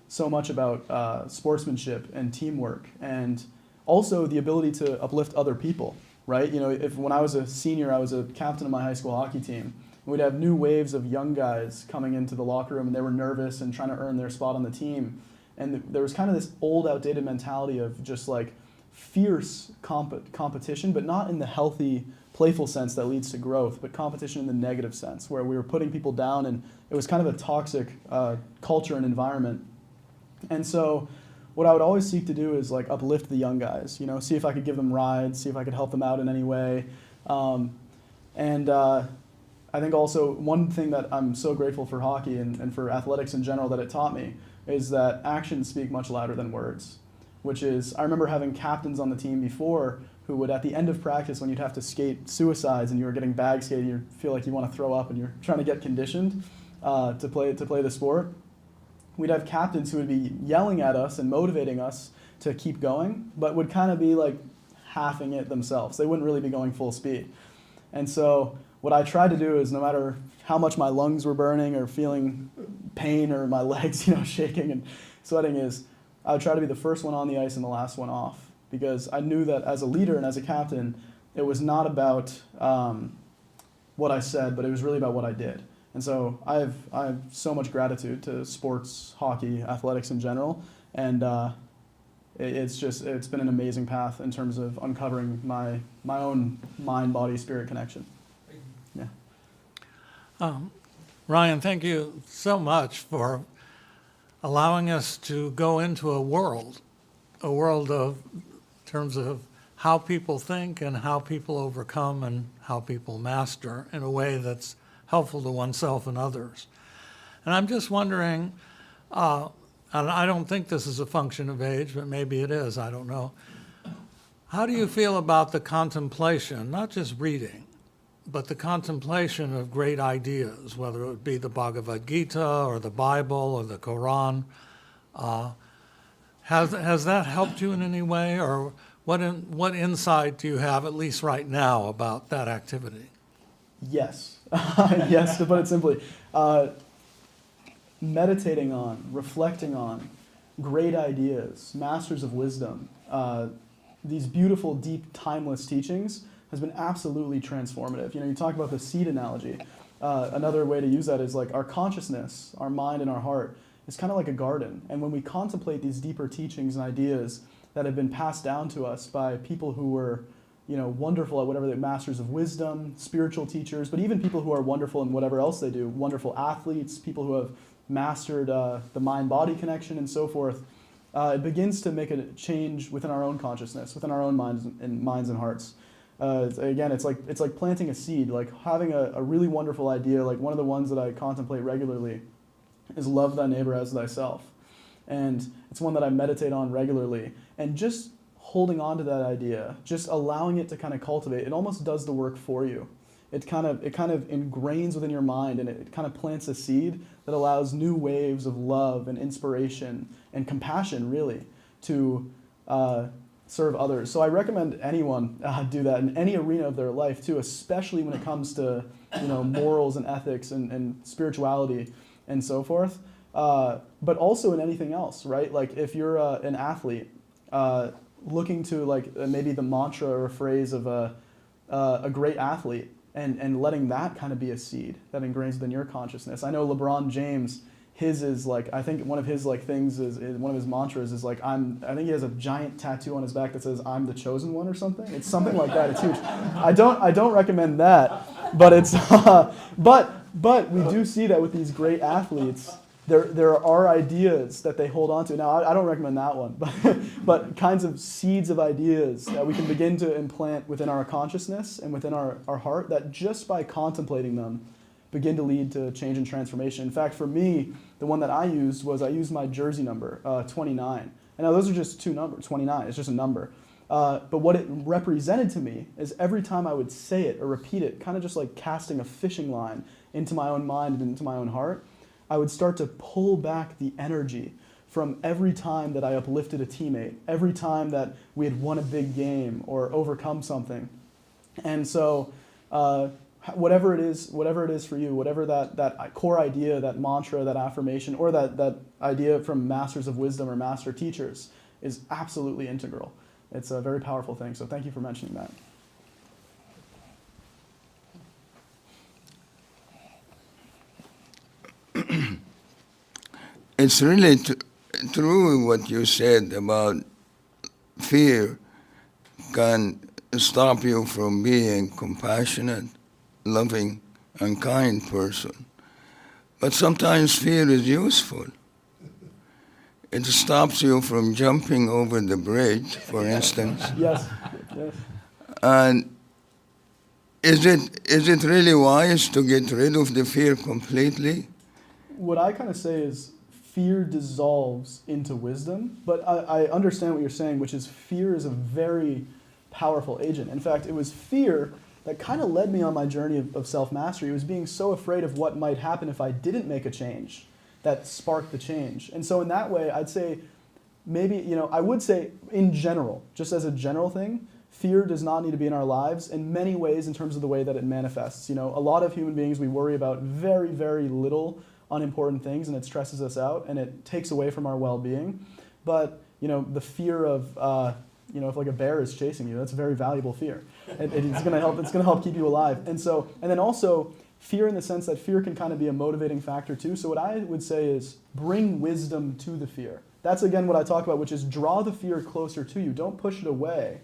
so much about sportsmanship and teamwork, and also the ability to uplift other people, right? You know, when I was a senior, I was a captain of my high school hockey team. We'd have new waves of young guys coming into the locker room, and they were nervous and trying to earn their spot on the team. And there was kind of this old, outdated mentality of just like fierce competition, but not in the healthy, playful sense that leads to growth, but competition in the negative sense, where we were putting people down, and it was kind of a toxic culture and environment. And so what I would always seek to do is like uplift the young guys, you know, see if I could give them rides, see if I could help them out in any way. And I think also one thing that I'm so grateful for hockey and for athletics in general that it taught me is that actions speak much louder than words, which is, I remember having captains on the team before who would, at the end of practice, when you'd have to skate suicides and you were getting bag skating, you feel like you want to throw up and you're trying to get conditioned to play the sport, we'd have captains who would be yelling at us and motivating us to keep going, but would kind of be like halving it themselves. They wouldn't really be going full speed. And so what I tried to do is, no matter how much my lungs were burning or feeling pain or my legs, shaking and sweating, is I would try to be the first one on the ice and the last one off, because I knew that as a leader and as a captain, it was not about what I said, but it was really about what I did. And so I have so much gratitude to sports, hockey, athletics in general, and it's been an amazing path in terms of uncovering my own mind, body, spirit connection. Yeah. Ryan, thank you so much for allowing us to go into a world of, in terms of how people think and how people overcome and how people master in a way that's helpful to oneself and others. And I'm just wondering, and I don't think this is a function of age, but maybe it is, I don't know. How do you feel about the contemplation, not just reading, but the contemplation of great ideas, whether it be the Bhagavad Gita or the Bible or the Quran? Has that helped you in any way, or what insight do you have, at least right now, about that activity? Yes. Yes, to put it simply. Meditating on, reflecting on great ideas, masters of wisdom, these beautiful, deep, timeless teachings has been absolutely transformative. You talk about the seed analogy. Another way to use that is like our consciousness, our mind and our heart is kind of like a garden. And when we contemplate these deeper teachings and ideas that have been passed down to us by people who were wonderful at whatever they're masters of wisdom, spiritual teachers, but even people who are wonderful in whatever else they do, wonderful athletes, people who have mastered the mind-body connection and so forth, it begins to make a change within our own consciousness, within our own minds and hearts. Again, it's like planting a seed, like having a really wonderful idea. Like one of the ones that I contemplate regularly is love thy neighbor as thyself. And it's one that I meditate on regularly. And just holding on to that idea, just allowing it to kind of cultivate, it almost does the work for you. It kind of ingrains within your mind, and it kind of plants a seed that allows new waves of love and inspiration and compassion, really, to serve others. So I recommend anyone do that in any arena of their life too, especially when it comes to morals and ethics and spirituality and so forth. But also in anything else, right? Like if you're an athlete, looking to maybe the mantra or a phrase of a great athlete, and letting that kind of be a seed that ingrains within your consciousness. I know LeBron James, his is I think one of his things is one of his mantras is I think he has a giant tattoo on his back that says "I'm the chosen one" or something. It's something like that. It's huge. I don't recommend that, but it's but we do see that with these great athletes. There are ideas that they hold on to. Now, I don't recommend that one, but kinds of seeds of ideas that we can begin to implant within our consciousness and within our heart that just by contemplating them begin to lead to change and transformation. In fact, for me, the one that I used my jersey number, 29. And now those are just two numbers, 29, it's just a number. But what it represented to me is every time I would say it or repeat it, kind of just like casting a fishing line into my own mind and into my own heart, I would start to pull back the energy from every time that I uplifted a teammate, every time that we had won a big game or overcome something. And so whatever it is for you, whatever that core idea, that mantra, that affirmation, or that idea from masters of wisdom or master teachers is absolutely integral. It's a very powerful thing. So thank you for mentioning that. It's really true what you said about fear can stop you from being compassionate, loving, and kind person. But sometimes fear is useful. It stops you from jumping over the bridge, for instance. Yes. And is it really wise to get rid of the fear completely? What I kind of say is fear dissolves into wisdom, but I understand what you're saying, which is fear is a very powerful agent. In fact, it was fear that kind of led me on my journey of self-mastery. It was being so afraid of what might happen if I didn't make a change that sparked the change. And so in that way, I'd say maybe, I would say in general, just as a general thing, fear does not need to be in our lives in many ways in terms of the way that it manifests. A lot of human beings, we worry about very, very little unimportant things, and it stresses us out and it takes away from our well-being. But the fear of if like a bear is chasing you, that's a very valuable fear. It's going to help keep you alive. And then also fear in the sense that fear can kind of be a motivating factor too. So what I would say is bring wisdom to the fear. That's again what I talk about, which is draw the fear closer to you. Don't push it away.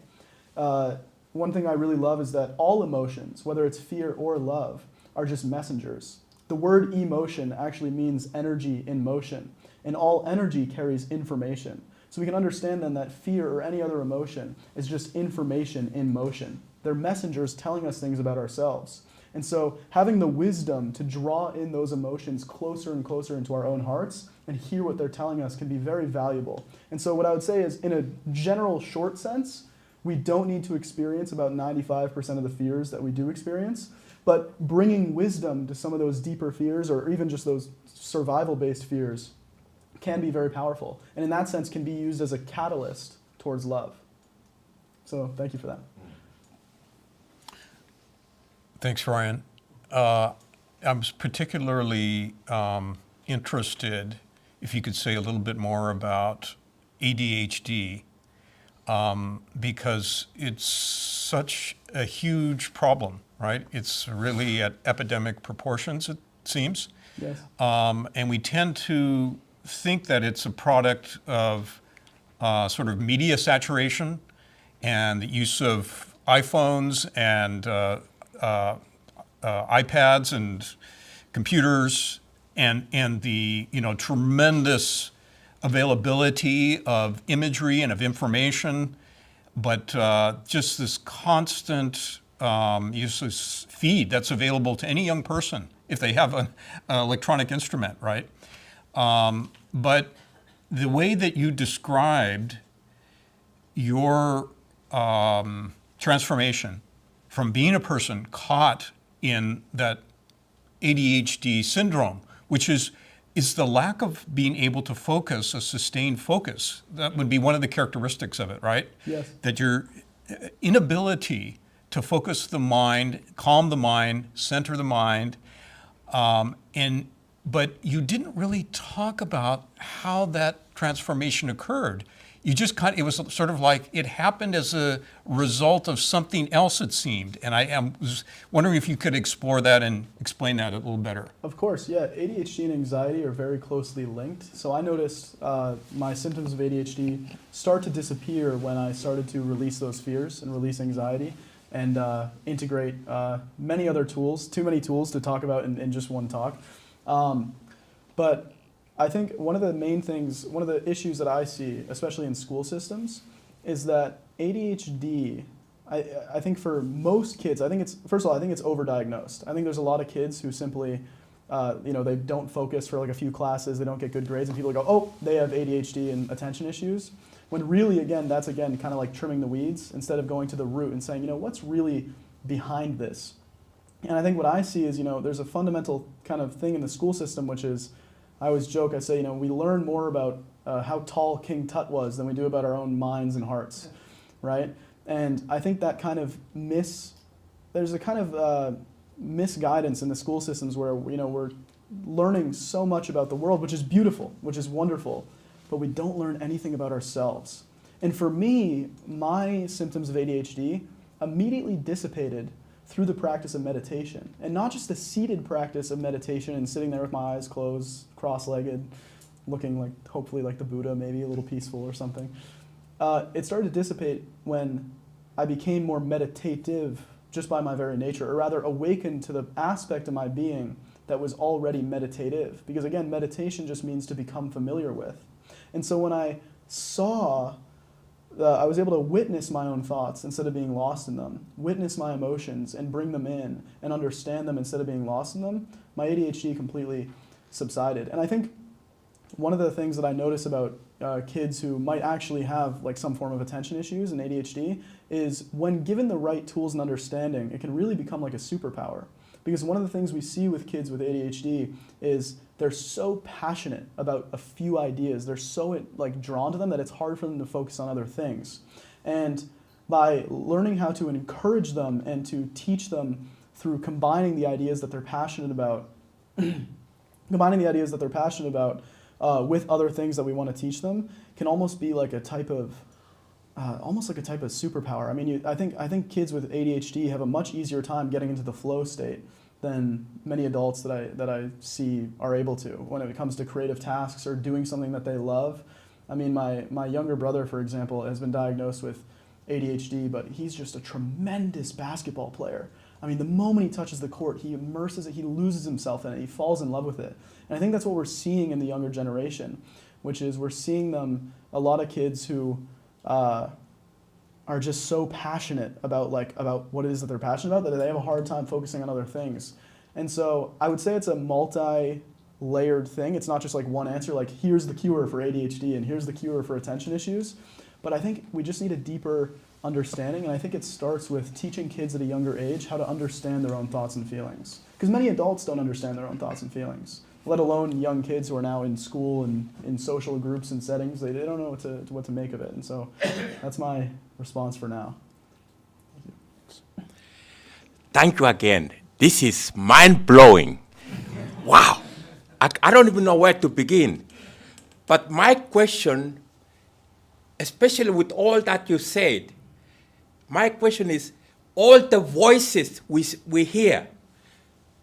One thing I really love is that all emotions, whether it's fear or love, are just messengers. The word emotion actually means energy in motion, and all energy carries information. So we can understand then that fear or any other emotion is just information in motion. They're messengers telling us things about ourselves. And so having the wisdom to draw in those emotions closer and closer into our own hearts and hear what they're telling us can be very valuable. And so what I would say is, in a general short sense, we don't need to experience about 95% of the fears that we do experience, but bringing wisdom to some of those deeper fears, or even just those survival-based fears, can be very powerful. And in that sense can be used as a catalyst towards love. So thank you for that. Thanks, Ryan. I was particularly interested, if you could say a little bit more about ADHD, because it's such a huge problem, right? It's really at epidemic proportions, it seems. Yes. And we tend to think that it's a product of sort of media saturation and the use of iPhones and iPads and computers and the tremendous availability of imagery and of information, but just this constant useless feed that's available to any young person if they have an electronic instrument, right? But the way that you described your transformation from being a person caught in that ADHD syndrome, which is the lack of being able to focus, a sustained focus. That would be one of the characteristics of it, right? Yes. That your inability to focus the mind, calm the mind, center the mind, but you didn't really talk about how that transformation occurred. You just it was sort of like it happened as a result of something else, it seemed. And I was wondering if you could explore that and explain that a little better. Of course, yeah. ADHD and anxiety are very closely linked. So I noticed my symptoms of ADHD start to disappear when I started to release those fears and release anxiety and integrate many other tools, too many tools to talk about in just one talk. But I think one of the main things, one of the issues that I see, especially in school systems, is that ADHD, I think for most kids, first of all, I think it's overdiagnosed. I think there's a lot of kids who simply, they don't focus for like a few classes, they don't get good grades, and people go, oh, they have ADHD and attention issues. When really, that's kind of like trimming the weeds instead of going to the root and saying, what's really behind this? And I think what I see is, there's a fundamental kind of thing in the school system, which is, I always joke, I say, we learn more about how tall King Tut was than we do about our own minds and hearts, right? And I think that kind of there's a kind of misguidance in the school systems where, we're learning so much about the world, which is beautiful, which is wonderful, but we don't learn anything about ourselves. And for me, my symptoms of ADHD immediately dissipated through the practice of meditation. And not just the seated practice of meditation and sitting there with my eyes closed, cross-legged, looking like, hopefully like the Buddha, maybe a little peaceful or something. It started to dissipate when I became more meditative just by my very nature, or rather awakened to the aspect of my being that was already meditative. Because again, meditation just means to become familiar with. And so when I saw I was able to witness my own thoughts instead of being lost in them, witness my emotions and bring them in and understand them instead of being lost in them, my ADHD completely subsided. And I think one of the things that I notice about kids who might actually have like some form of attention issues and ADHD is when given the right tools and understanding, it can really become like a superpower. Because one of the things we see with kids with ADHD is they're so passionate about a few ideas. They're so like drawn to them that it's hard for them to focus on other things. And by learning how to encourage them and to teach them through combining the ideas that they're passionate about, with other things that we want to teach them, can almost be like a type of superpower. I mean, I think kids with ADHD have a much easier time getting into the flow state than many adults that I see are able to when it comes to creative tasks or doing something that they love. I mean, my younger brother, for example, has been diagnosed with ADHD, but he's just a tremendous basketball player. I mean, the moment he touches the court, he immerses it, he loses himself in it, he falls in love with it. And I think that's what we're seeing in the younger generation, which is we're seeing a lot of kids who are just so passionate about what it is that they're passionate about that they have a hard time focusing on other things. And so I would say it's a multi-layered thing. It's not just like one answer, like here's the cure for ADHD and here's the cure for attention issues. But I think we just need a deeper understanding, and I think it starts with teaching kids at a younger age how to understand their own thoughts and feelings. Because many adults don't understand their own thoughts and feelings, let alone young kids who are now in school and in social groups and settings. They don't know what to make of it. And so that's my response for now. Thank you again. This is mind-blowing. Wow. I don't even know where to begin. But my question, especially with all that you said, my question is, all the voices we hear,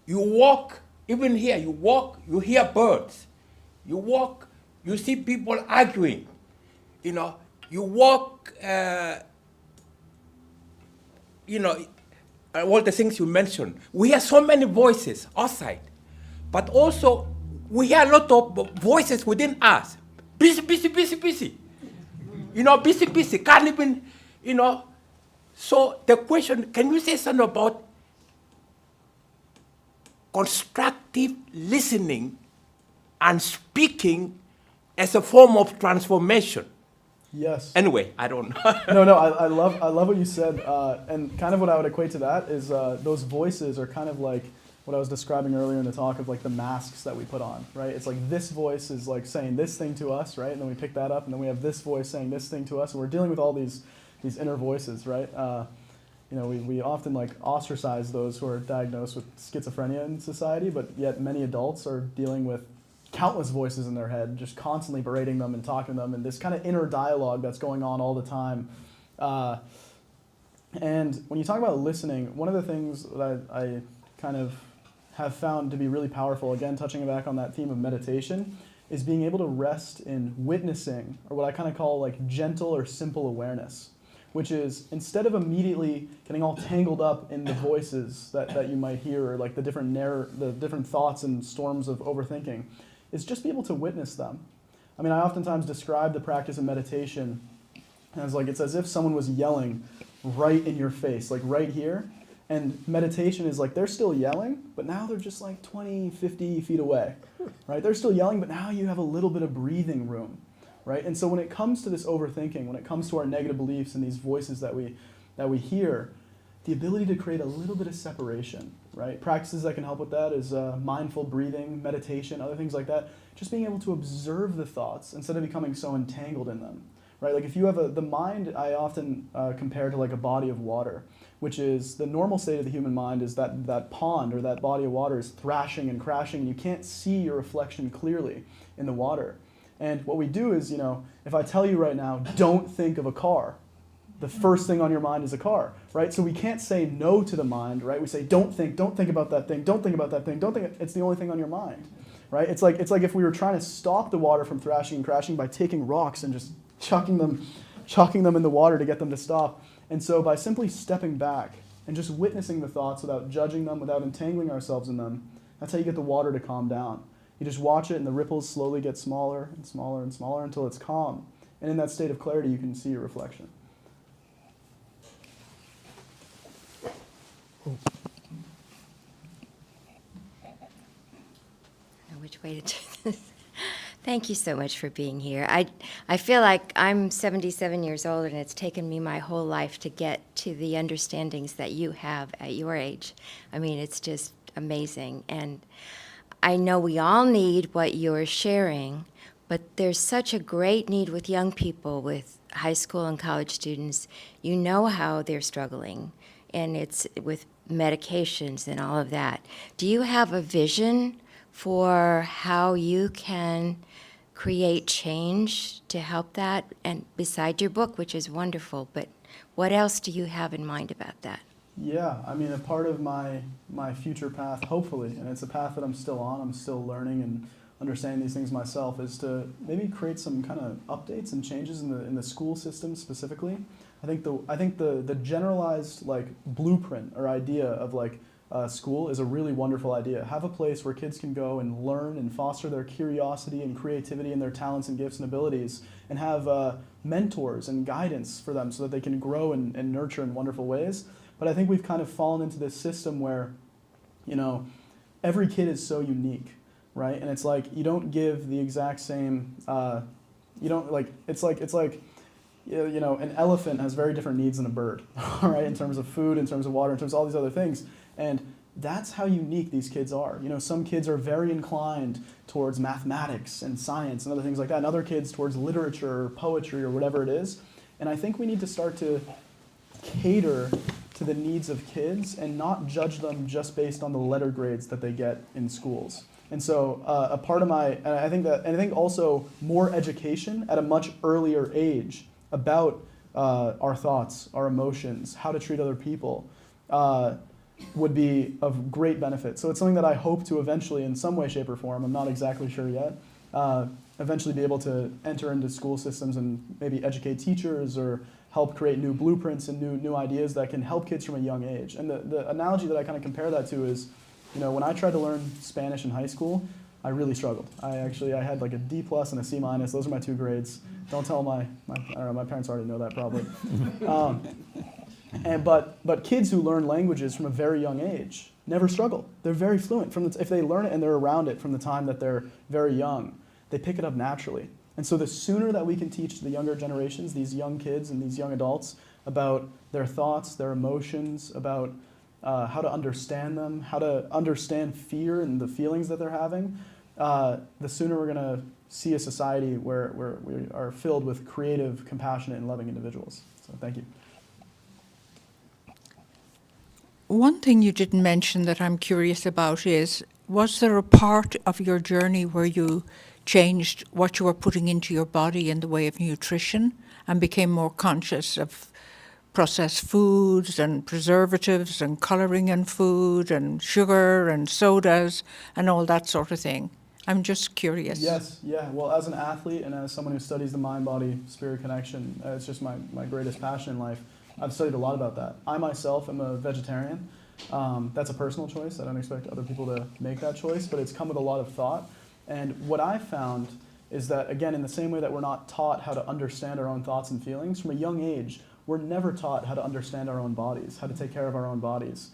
you walk, even here, you walk, you hear birds. You walk, you see people arguing. You know, you walk, all the things you mentioned. We hear so many voices outside, but also we hear a lot of voices within us. Busy, busy, busy, busy. Busy, busy, can't even, So the question, can you say something about constructive listening and speaking as a form of transformation? Yes. Anyway, I don't know. No, I love what you said, and kind of what I would equate to that is those voices are kind of like what I was describing earlier in the talk of like the masks that we put on, right? It's like this voice is like saying this thing to us, right? And then we pick that up, and then we have this voice saying this thing to us, and we're dealing with all these inner voices, right? We often like ostracize those who are diagnosed with schizophrenia in society, but yet many adults are dealing with countless voices in their head, just constantly berating them and talking to them, and this kind of inner dialogue that's going on all the time. And when you talk about listening, one of the things that I kind of have found to be really powerful, again, touching back on that theme of meditation, is being able to rest in witnessing, or what I kind of call like gentle or simple awareness, which is instead of immediately getting all tangled up in the voices that you might hear, or like the different thoughts and storms of overthinking, is just be able to witness them. I mean, I oftentimes describe the practice of meditation as like, it's as if someone was yelling right in your face, like right here. And meditation is like, they're still yelling, but now they're just like 20, 50 feet away, right? They're still yelling, but now you have a little bit of breathing room, right? And so when it comes to this overthinking, when it comes to our negative beliefs and these voices that we hear, the ability to create a little bit of separation, right? Practices that can help with that is mindful breathing, meditation, other things like that. Just being able to observe the thoughts instead of becoming so entangled in them, right? Like if you have the mind, I often compare to like a body of water, which is the normal state of the human mind is that pond or that body of water is thrashing and crashing, and you can't see your reflection clearly in the water. And what we do is, if I tell you right now, don't think of a car, the first thing on your mind is a car, right? So we can't say no to the mind, right? We say, don't think about that thing, don't think about that thing, don't think, it's the only thing on your mind, right? It's like if we were trying to stop the water from thrashing and crashing by taking rocks and just chucking them in the water to get them to stop. And so by simply stepping back and just witnessing the thoughts without judging them, without entangling ourselves in them, that's how you get the water to calm down. You just watch it and the ripples slowly get smaller and smaller and smaller until it's calm. And in that state of clarity, you can see your reflection. Know which way to do this. Thank you so much for being here. I feel like I'm 77 years old, and it's taken me my whole life to get to the understandings that you have at your age. I mean, it's just amazing. And I know we all need what you're sharing, but there's such a great need with young people, with high school and college students. You know how they're struggling, and it's with medications and all of that. Do you have a vision for how you can create change to help that? And beside your book, which is wonderful, but what else do you have in mind about that? Yeah, I mean, a part of my future path, hopefully, and it's a path that I'm still on, I'm still learning and understanding these things myself, is to maybe create some kind of updates and changes in the school system specifically. I think the generalized like blueprint or idea of like school is a really wonderful idea. Have a place where kids can go and learn and foster their curiosity and creativity and their talents and gifts and abilities, and have mentors and guidance for them so that they can grow and nurture in wonderful ways. But I think we've kind of fallen into this system where, you know, every kid is so unique, right? And it's like you don't give the exact same, you don't like, it's like, you know, an elephant has very different needs than a bird, all right, in terms of food, in terms of water, in terms of all these other things. And that's how unique these kids are. You know, some kids are very inclined towards mathematics and science and other things like that, and other kids towards literature or poetry or whatever it is. And I think we need to start to cater to the needs of kids and not judge them just based on the letter grades that they get in schools. And so a part of my, and I think also more education at a much earlier age about our thoughts, our emotions, how to treat other people, would be of great benefit. So it's something that I hope to eventually, in some way, shape, or form, I'm not exactly sure yet, eventually be able to enter into school systems and maybe educate teachers or help create new blueprints and new ideas that can help kids from a young age. And the analogy that I kind of compare that to is, you know, when I tried to learn Spanish in high school, I really struggled. I had like a D plus and a C minus. Those are my 2 grades. Don't tell I don't know, my parents already know that probably. But kids who learn languages from a very young age never struggle. They're very fluent. If they learn it and they're around it from the time that they're very young, they pick it up naturally. And so the sooner that we can teach the younger generations, these young kids and these young adults, about their thoughts, their emotions, about how to understand them, how to understand fear and the feelings that they're having, the sooner we're going to see a society where we are filled with creative, compassionate, and loving individuals. So thank you. One thing you didn't mention that I'm curious about is, was there a part of your journey where you changed what you were putting into your body in the way of nutrition and became more conscious of processed foods and preservatives and coloring in food and sugar and sodas and all that sort of thing? I'm just curious. Yes, yeah. Well, as an athlete and as someone who studies the mind-body-spirit connection, it's just my greatest passion in life. I've studied a lot about that. I myself am a vegetarian. That's a personal choice. I don't expect other people to make that choice, but it's come with a lot of thought. And what I found is that, again, in the same way that we're not taught how to understand our own thoughts and feelings, from a young age, we're never taught how to understand our own bodies, how to take care of our own bodies.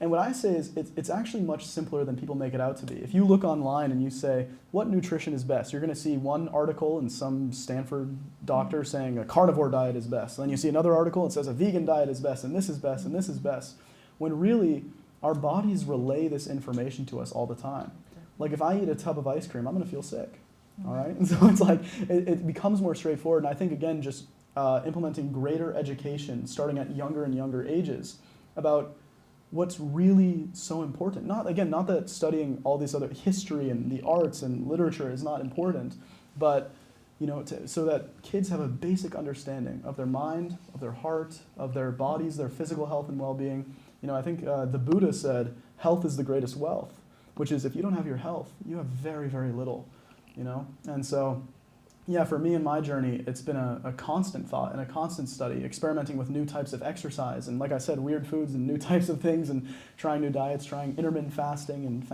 And what I say is it's actually much simpler than people make it out to be. If you look online and you say, what nutrition is best? You're going to see one article in some Stanford doctor saying a carnivore diet is best. And then you see another article that says a vegan diet is best, and this is best, and this is best. When really, our bodies relay this information to us all the time. Like if I eat a tub of ice cream, I'm going to feel sick. All right? And so it's like, it becomes more straightforward. And I think, again, just implementing greater education, starting at younger and younger ages, about what's really so important. Not that studying all these other history and the arts and literature is not important, but so that kids have a basic understanding of their mind, of their heart, of their bodies, their physical health and well-being. I think the Buddha said, health is the greatest wealth, which is if you don't have your health, you have very, very little, And so, yeah, for me in my journey, it's been a constant thought and a constant study, experimenting with new types of exercise and, like I said, weird foods and new types of things and trying new diets, trying intermittent fasting and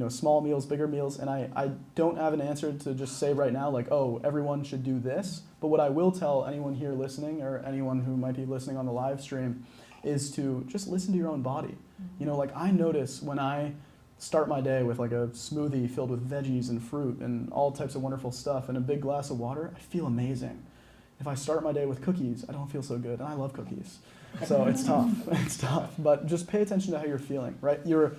small meals, bigger meals, and I don't have an answer to just say right now, like, oh, everyone should do this. But what I will tell anyone here listening, or anyone who might be listening on the live stream, is to just listen to your own body. Like I notice when I start my day with like a smoothie filled with veggies and fruit and all types of wonderful stuff and a big glass of water, I feel amazing. If I start my day with cookies, I don't feel so good, and I love cookies. So it's tough. It's tough. But just pay attention to how you're feeling, right? Your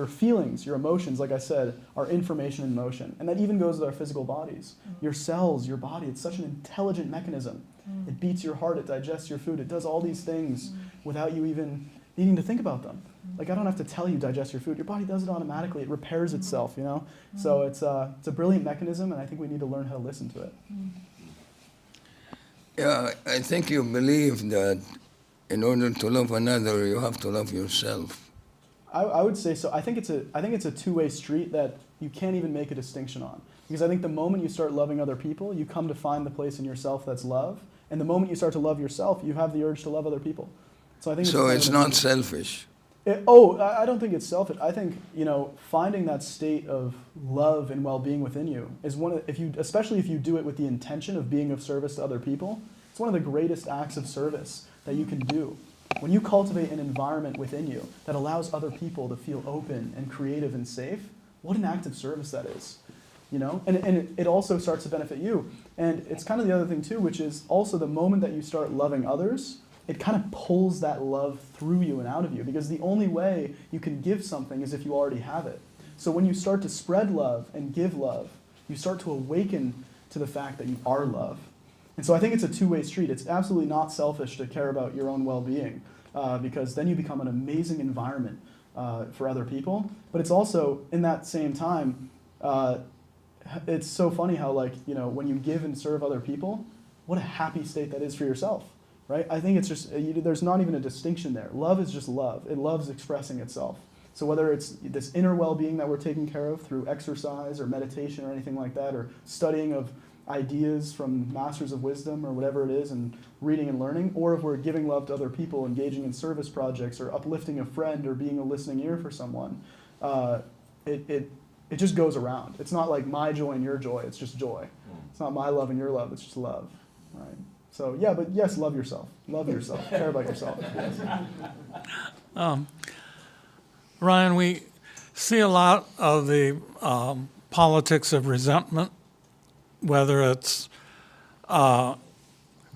feelings, your emotions, like I said, are information in motion. And that even goes with our physical bodies. Your cells, your body, it's such an intelligent mechanism. It beats your heart, it digests your food, it does all these things without you even needing to think about them. Like I don't have to tell you digest your food. Your body does it automatically. It repairs itself, So it's a brilliant mechanism, and I think we need to learn how to listen to it. Yeah, I think you believe that in order to love another, you have to love yourself. I would say so. I think it's a two-way street that you can't even make a distinction on. Because I think the moment you start loving other people, you come to find the place in yourself that's love. And the moment you start to love yourself, you have the urge to love other people. So I think it's not selfish. I don't think it's selfish. I think, finding that state of love and well-being within you is especially if you do it with the intention of being of service to other people, it's one of the greatest acts of service that you can do. When you cultivate an environment within you that allows other people to feel open and creative and safe, what an act of service that is. And it also starts to benefit you. And it's kind of the other thing too, which is also the moment that you start loving others, it kind of pulls that love through you and out of you, because the only way you can give something is if you already have it. So when you start to spread love and give love, you start to awaken to the fact that you are love. And so I think it's a two-way street. It's absolutely not selfish to care about your own well-being, because then you become an amazing environment for other people. But it's also, in that same time, it's so funny how, when you give and serve other people, what a happy state that is for yourself. Right? I think it's just, there's not even a distinction there. Love is just love. It loves expressing itself. So whether it's this inner well-being that we're taking care of through exercise or meditation or anything like that, or studying of ideas from masters of wisdom or whatever it is, and reading and learning, or if we're giving love to other people, engaging in service projects, or uplifting a friend, or being a listening ear for someone, it just goes around. It's not like my joy and your joy, it's just joy. It's not my love and your love, it's just love. Right? So yeah, but yes, love yourself. Love yourself. Care about yourself. Yes. Ryan, we see a lot of the politics of resentment, whether it's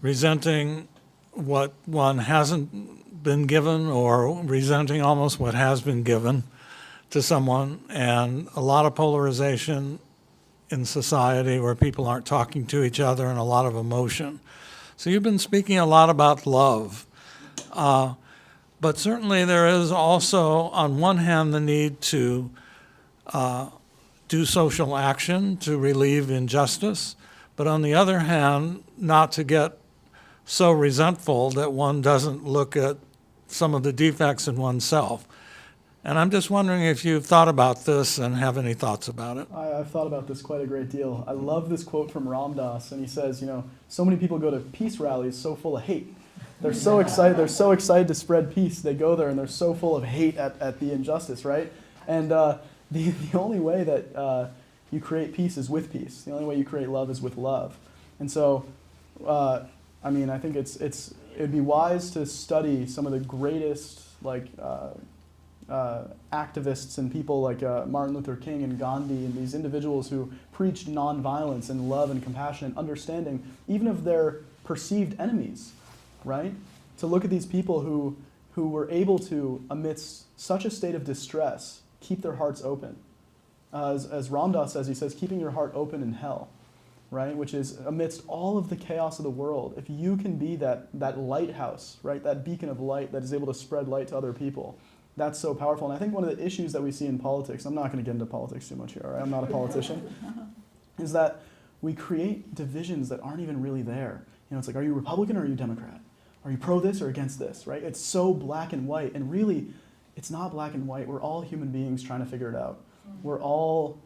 resenting what one hasn't been given, or resenting almost what has been given to someone, and a lot of polarization in society where people aren't talking to each other, and a lot of emotion. So you've been speaking a lot about love, but certainly there is also, on one hand, the need to do social action to relieve injustice, but on the other hand, not to get so resentful that one doesn't look at some of the defects in oneself. And I'm just wondering if you've thought about this and have any thoughts about it. I've thought about this quite a great deal. I love this quote from Ram Dass, and he says, so many people go to peace rallies so full of hate. They're so excited to spread peace. They go there and they're so full of hate at the injustice, right? And the only way that you create peace is with peace. The only way you create love is with love. And so, I think it'd be wise to study some of the greatest, activists and people like Martin Luther King and Gandhi, and these individuals who preached nonviolence and love and compassion and understanding, even of their perceived enemies, right? To look at these people who were able to, amidst such a state of distress, keep their hearts open. As Ram Dass says, he says, keeping your heart open in hell, right? Which is amidst all of the chaos of the world, if you can be that lighthouse, right? That beacon of light that is able to spread light to other people, that's so powerful. And I think one of the issues that we see in politics, I'm not going to get into politics too much here, right? I'm not a politician, is that we create divisions that aren't even really there. It's like, are you Republican or are you Democrat? Are you pro this or against this, right? It's so black and white, and really, it's not black and white. We're all human beings trying to figure it out. All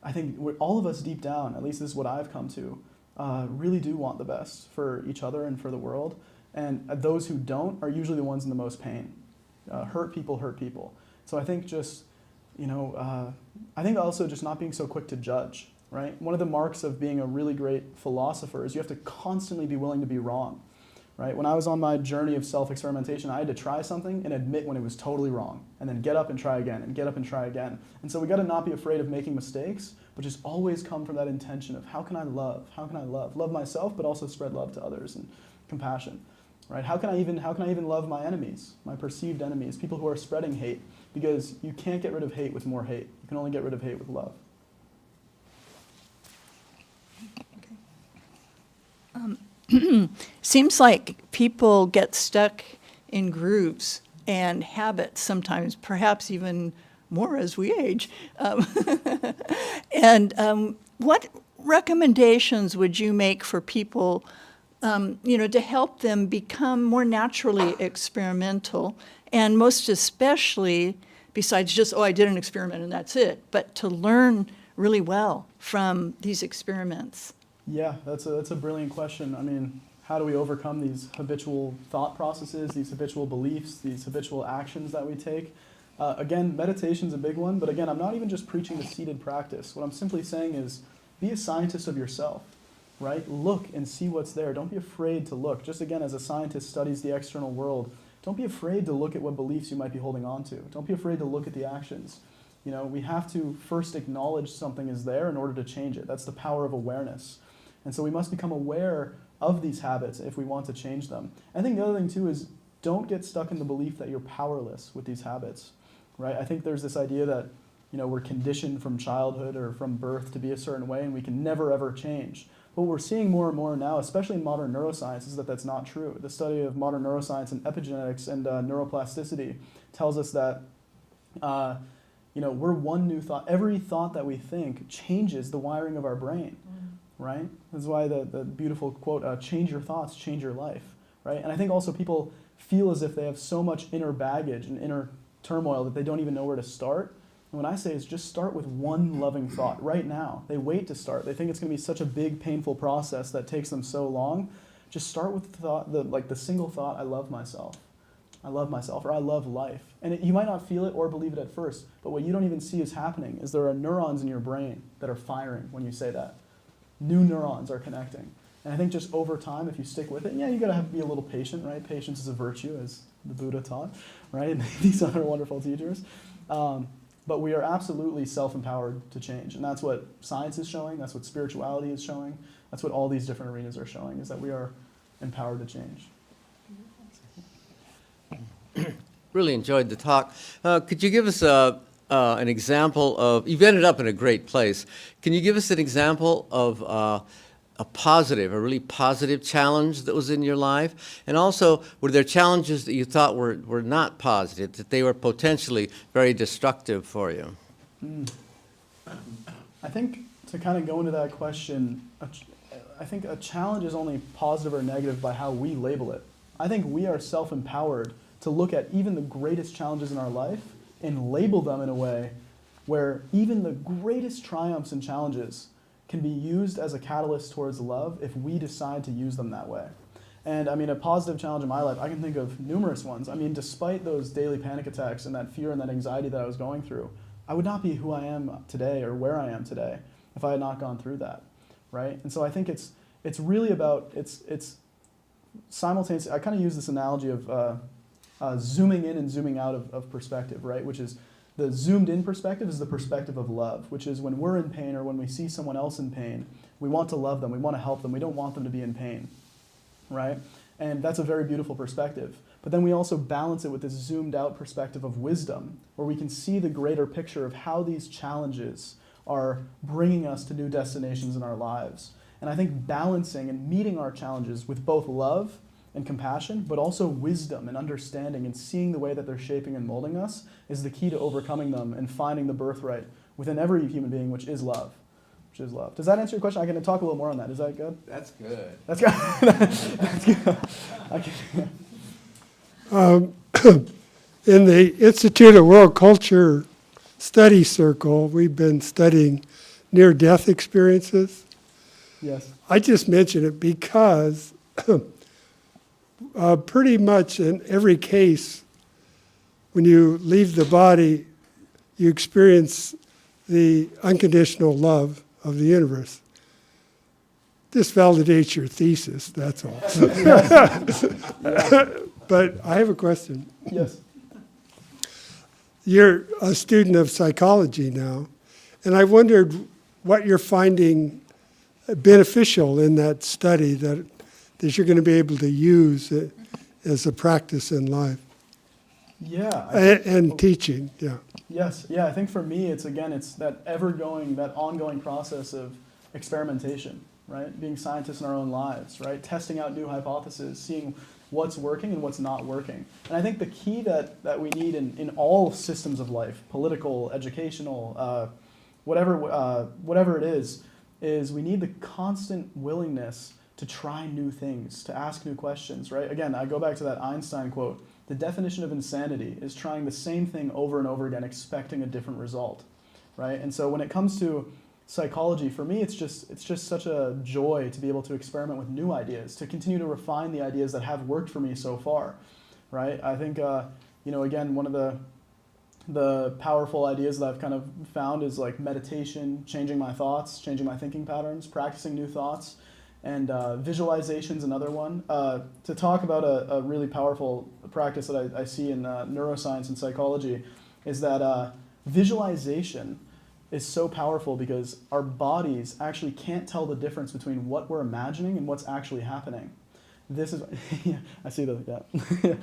of us deep down, at least this is what I've come to, really do want the best for each other and for the world. And those who don't are usually the ones in the most pain. Hurt people hurt people. So I think just I think also just not being so quick to judge, right? One of the marks of being a really great philosopher is you have to constantly be willing to be wrong, right? When I was on my journey of self-experimentation, I had to try something and admit when it was totally wrong, and then get up and try again, and get up and try again. And so we got to not be afraid of making mistakes, but just always come from that intention of how can I love? How can I love? Love myself, but also spread love to others and compassion, right? How can I even love my enemies, my perceived enemies, people who are spreading hate? Because you can't get rid of hate with more hate. You can only get rid of hate with love. Seems like people get stuck in grooves and habits sometimes, perhaps even more as we age. What recommendations would you make for people, to help them become more naturally experimental, and most especially, besides just, I did an experiment and that's it, but to learn really well from these experiments? Yeah, that's a brilliant question. I mean, how do we overcome these habitual thought processes, these habitual beliefs, these habitual actions that we take? Again, meditation's a big one, but again, I'm not even just preaching the seated practice. What I'm simply saying is be a scientist of yourself, right? Look and see what's there. Don't be afraid to look. Just again, as a scientist studies the external world, don't be afraid to look at what beliefs you might be holding on to. Don't be afraid to look at the actions. We have to first acknowledge something is there in order to change it. That's the power of awareness. And so we must become aware of these habits if we want to change them. I think the other thing too is don't get stuck in the belief that you're powerless with these habits, right? I think there's this idea that we're conditioned from childhood or from birth to be a certain way and we can never ever change. But what we're seeing more and more now, especially in modern neuroscience, is that that's not true. The study of modern neuroscience and epigenetics and neuroplasticity tells us that we're one new thought. Every thought that we think changes the wiring of our brain, right? That's why the beautiful quote, change your thoughts, change your life, right? And I think also people feel as if they have so much inner baggage and inner turmoil that they don't even know where to start. And what I say is just start with one loving thought right now. They wait to start. They think it's going to be such a big, painful process that takes them so long. Just start with the thought, the single thought, I love myself. I love myself, or I love life. And you might not feel it or believe it at first, but what you don't even see is happening is there are neurons in your brain that are firing when you say that. New neurons are connecting. And I think just over time, if you stick with it, you got to be a little patient, right? Patience is a virtue, as the Buddha taught, right? And these other wonderful teachers. But we are absolutely self-empowered to change. And that's what science is showing. That's what spirituality is showing. That's what all these different arenas are showing, is that we are empowered to change. Really enjoyed the talk. Could you give us an example of, you've ended up in a great place. Can you give us an example of a really positive challenge that was in your life? And also, were there challenges that you thought were not positive, that they were potentially very destructive for you? I think to kind of go into that question, I think a challenge is only positive or negative by how we label it. I think we are self-empowered to look at even the greatest challenges in our life and label them in a way where even the greatest triumphs and challenges can be used as a catalyst towards love if we decide to use them that way. And I mean, a positive challenge in my life, I can think of numerous ones. I mean, despite those daily panic attacks and that fear and that anxiety that I was going through, I would not be who I am today or where I am today if I had not gone through that, right? And so I think it's really about, it's simultaneous. I kind of use this analogy of zooming in and zooming out of perspective, right? Which is the zoomed in perspective is the perspective of love, which is when we're in pain or when we see someone else in pain, we want to love them, we want to help them, we don't want them to be in pain, right? And that's a very beautiful perspective. But then we also balance it with this zoomed out perspective of wisdom, where we can see the greater picture of how these challenges are bringing us to new destinations in our lives. And I think balancing and meeting our challenges with both love and compassion, but also wisdom and understanding and seeing the way that they're shaping and molding us is the key to overcoming them and finding the birthright within every human being, which is love. Does that answer your question? I can talk a little more on that. Is that good? That's good. That's good. That's good. In the Institute of World Culture Study Circle, we've been studying near-death experiences. Yes. I just mention it because pretty much in every case, when you leave the body, you experience the unconditional love of the universe. This validates your thesis, that's all. But I have a question. Yes. You're a student of psychology now, and I wondered what you're finding beneficial in that study that you're going to be able to use as a practice in life Yeah. and teaching, yeah. Yes. Yeah. I think for me, it's that that ongoing process of experimentation, right? Being scientists in our own lives, right? Testing out new hypotheses, seeing what's working and what's not working. And I think the key that we need in all systems of life, political, educational, whatever it is we need the constant willingness to try new things, to ask new questions, right? Again, I go back to that Einstein quote. The definition of insanity is trying the same thing over and over again, expecting a different result, right? And so when it comes to psychology, for me, it's just such a joy to be able to experiment with new ideas, to continue to refine the ideas that have worked for me so far, right? I think, again, one of the powerful ideas that I've kind of found is like meditation, changing my thoughts, changing my thinking patterns, practicing new thoughts, and visualization's another one. To talk about a really powerful practice that I see in neuroscience and psychology is that visualization is so powerful because our bodies actually can't tell the difference between what we're imagining and what's actually happening. This is, yeah, I see that. Yeah.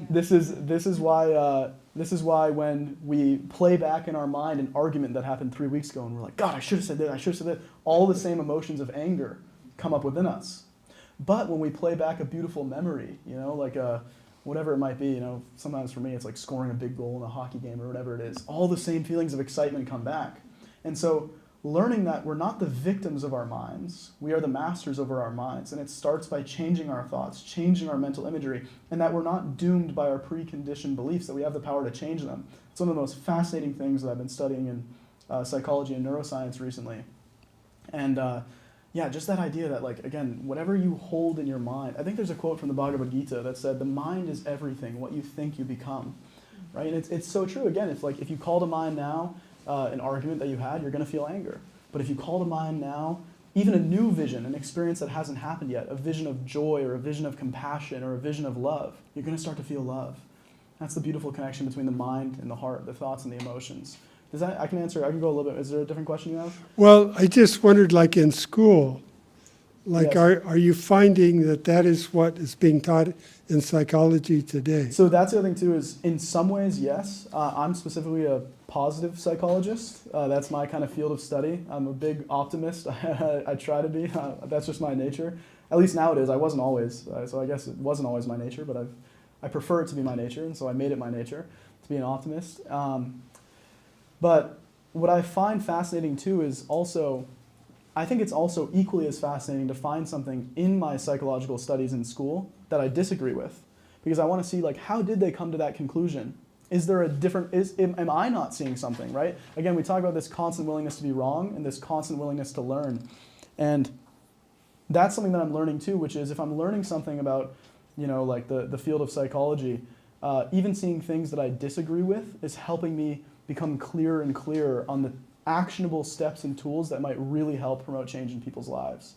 This is why when we play back in our mind an argument that happened 3 weeks ago and we're like, God, I should have said that. I should have said that. All the same emotions of anger come up within us. But when we play back a beautiful memory, like whatever it might be, sometimes for me it's like scoring a big goal in a hockey game or whatever it is. All the same feelings of excitement come back. And so learning that we're not the victims of our minds, we are the masters over our minds. And it starts by changing our thoughts, changing our mental imagery, and that we're not doomed by our preconditioned beliefs, that we have the power to change them. It's one of the most fascinating things that I've been studying in psychology and neuroscience recently. And just that idea that, like, again, whatever you hold in your mind, I think there's a quote from the Bhagavad Gita that said, the mind is everything, what you think you become, right? And it's so true. Again, it's like if you call to mind now an argument that you had, you're going to feel anger. But if you call to mind now even a new vision, an experience that hasn't happened yet, a vision of joy or a vision of compassion or a vision of love, you're going to start to feel love. That's the beautiful connection between the mind and the heart, the thoughts and the emotions. I can go a little bit. Is there a different question you have? Well, I just wondered, like in school, like Yes. are you finding that is what is being taught in psychology today? So that's the other thing too, is in some ways, yes. I'm specifically a positive psychologist. That's my kind of field of study. I'm a big optimist. I try to be. That's just my nature. At least now it is. I wasn't always. So I guess it wasn't always my nature, but I prefer it to be my nature, and so I made it my nature to be an optimist. But what I find fascinating too is also, I think it's also equally as fascinating to find something in my psychological studies in school that I disagree with, because I want to see, like, how did they come to that conclusion? Is there a different, am I not seeing something, right? Again, we talk about this constant willingness to be wrong and this constant willingness to learn. And that's something that I'm learning too, which is if I'm learning something about, like the field of psychology, even seeing things that I disagree with is helping me become clearer and clearer on the actionable steps and tools that might really help promote change in people's lives.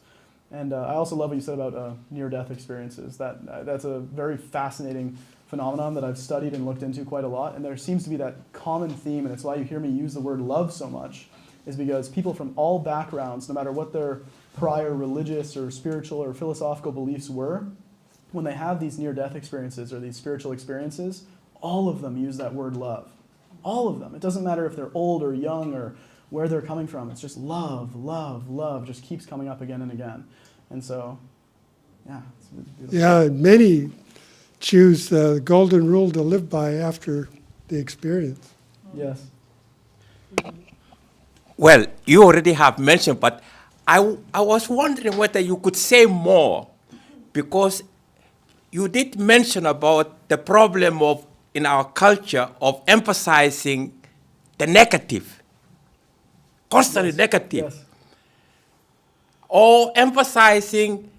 And I also love what you said about near-death experiences. That's a very fascinating phenomenon that I've studied and looked into quite a lot. And there seems to be that common theme, and it's why you hear me use the word love so much, is because people from all backgrounds, no matter what their prior religious or spiritual or philosophical beliefs were, when they have these near-death experiences or these spiritual experiences, all of them use that word love. All of them. It doesn't matter if they're old or young or where they're coming from. It's just love, love, love just keeps coming up again and again. And so, yeah. It's beautiful. Yeah, and many choose the golden rule to live by after the experience. Yes. Well, you already have mentioned, but I was wondering whether you could say more, because you did mention about the problem of, in our culture, of emphasizing the negative, constantly negative, Yes. or emphasizing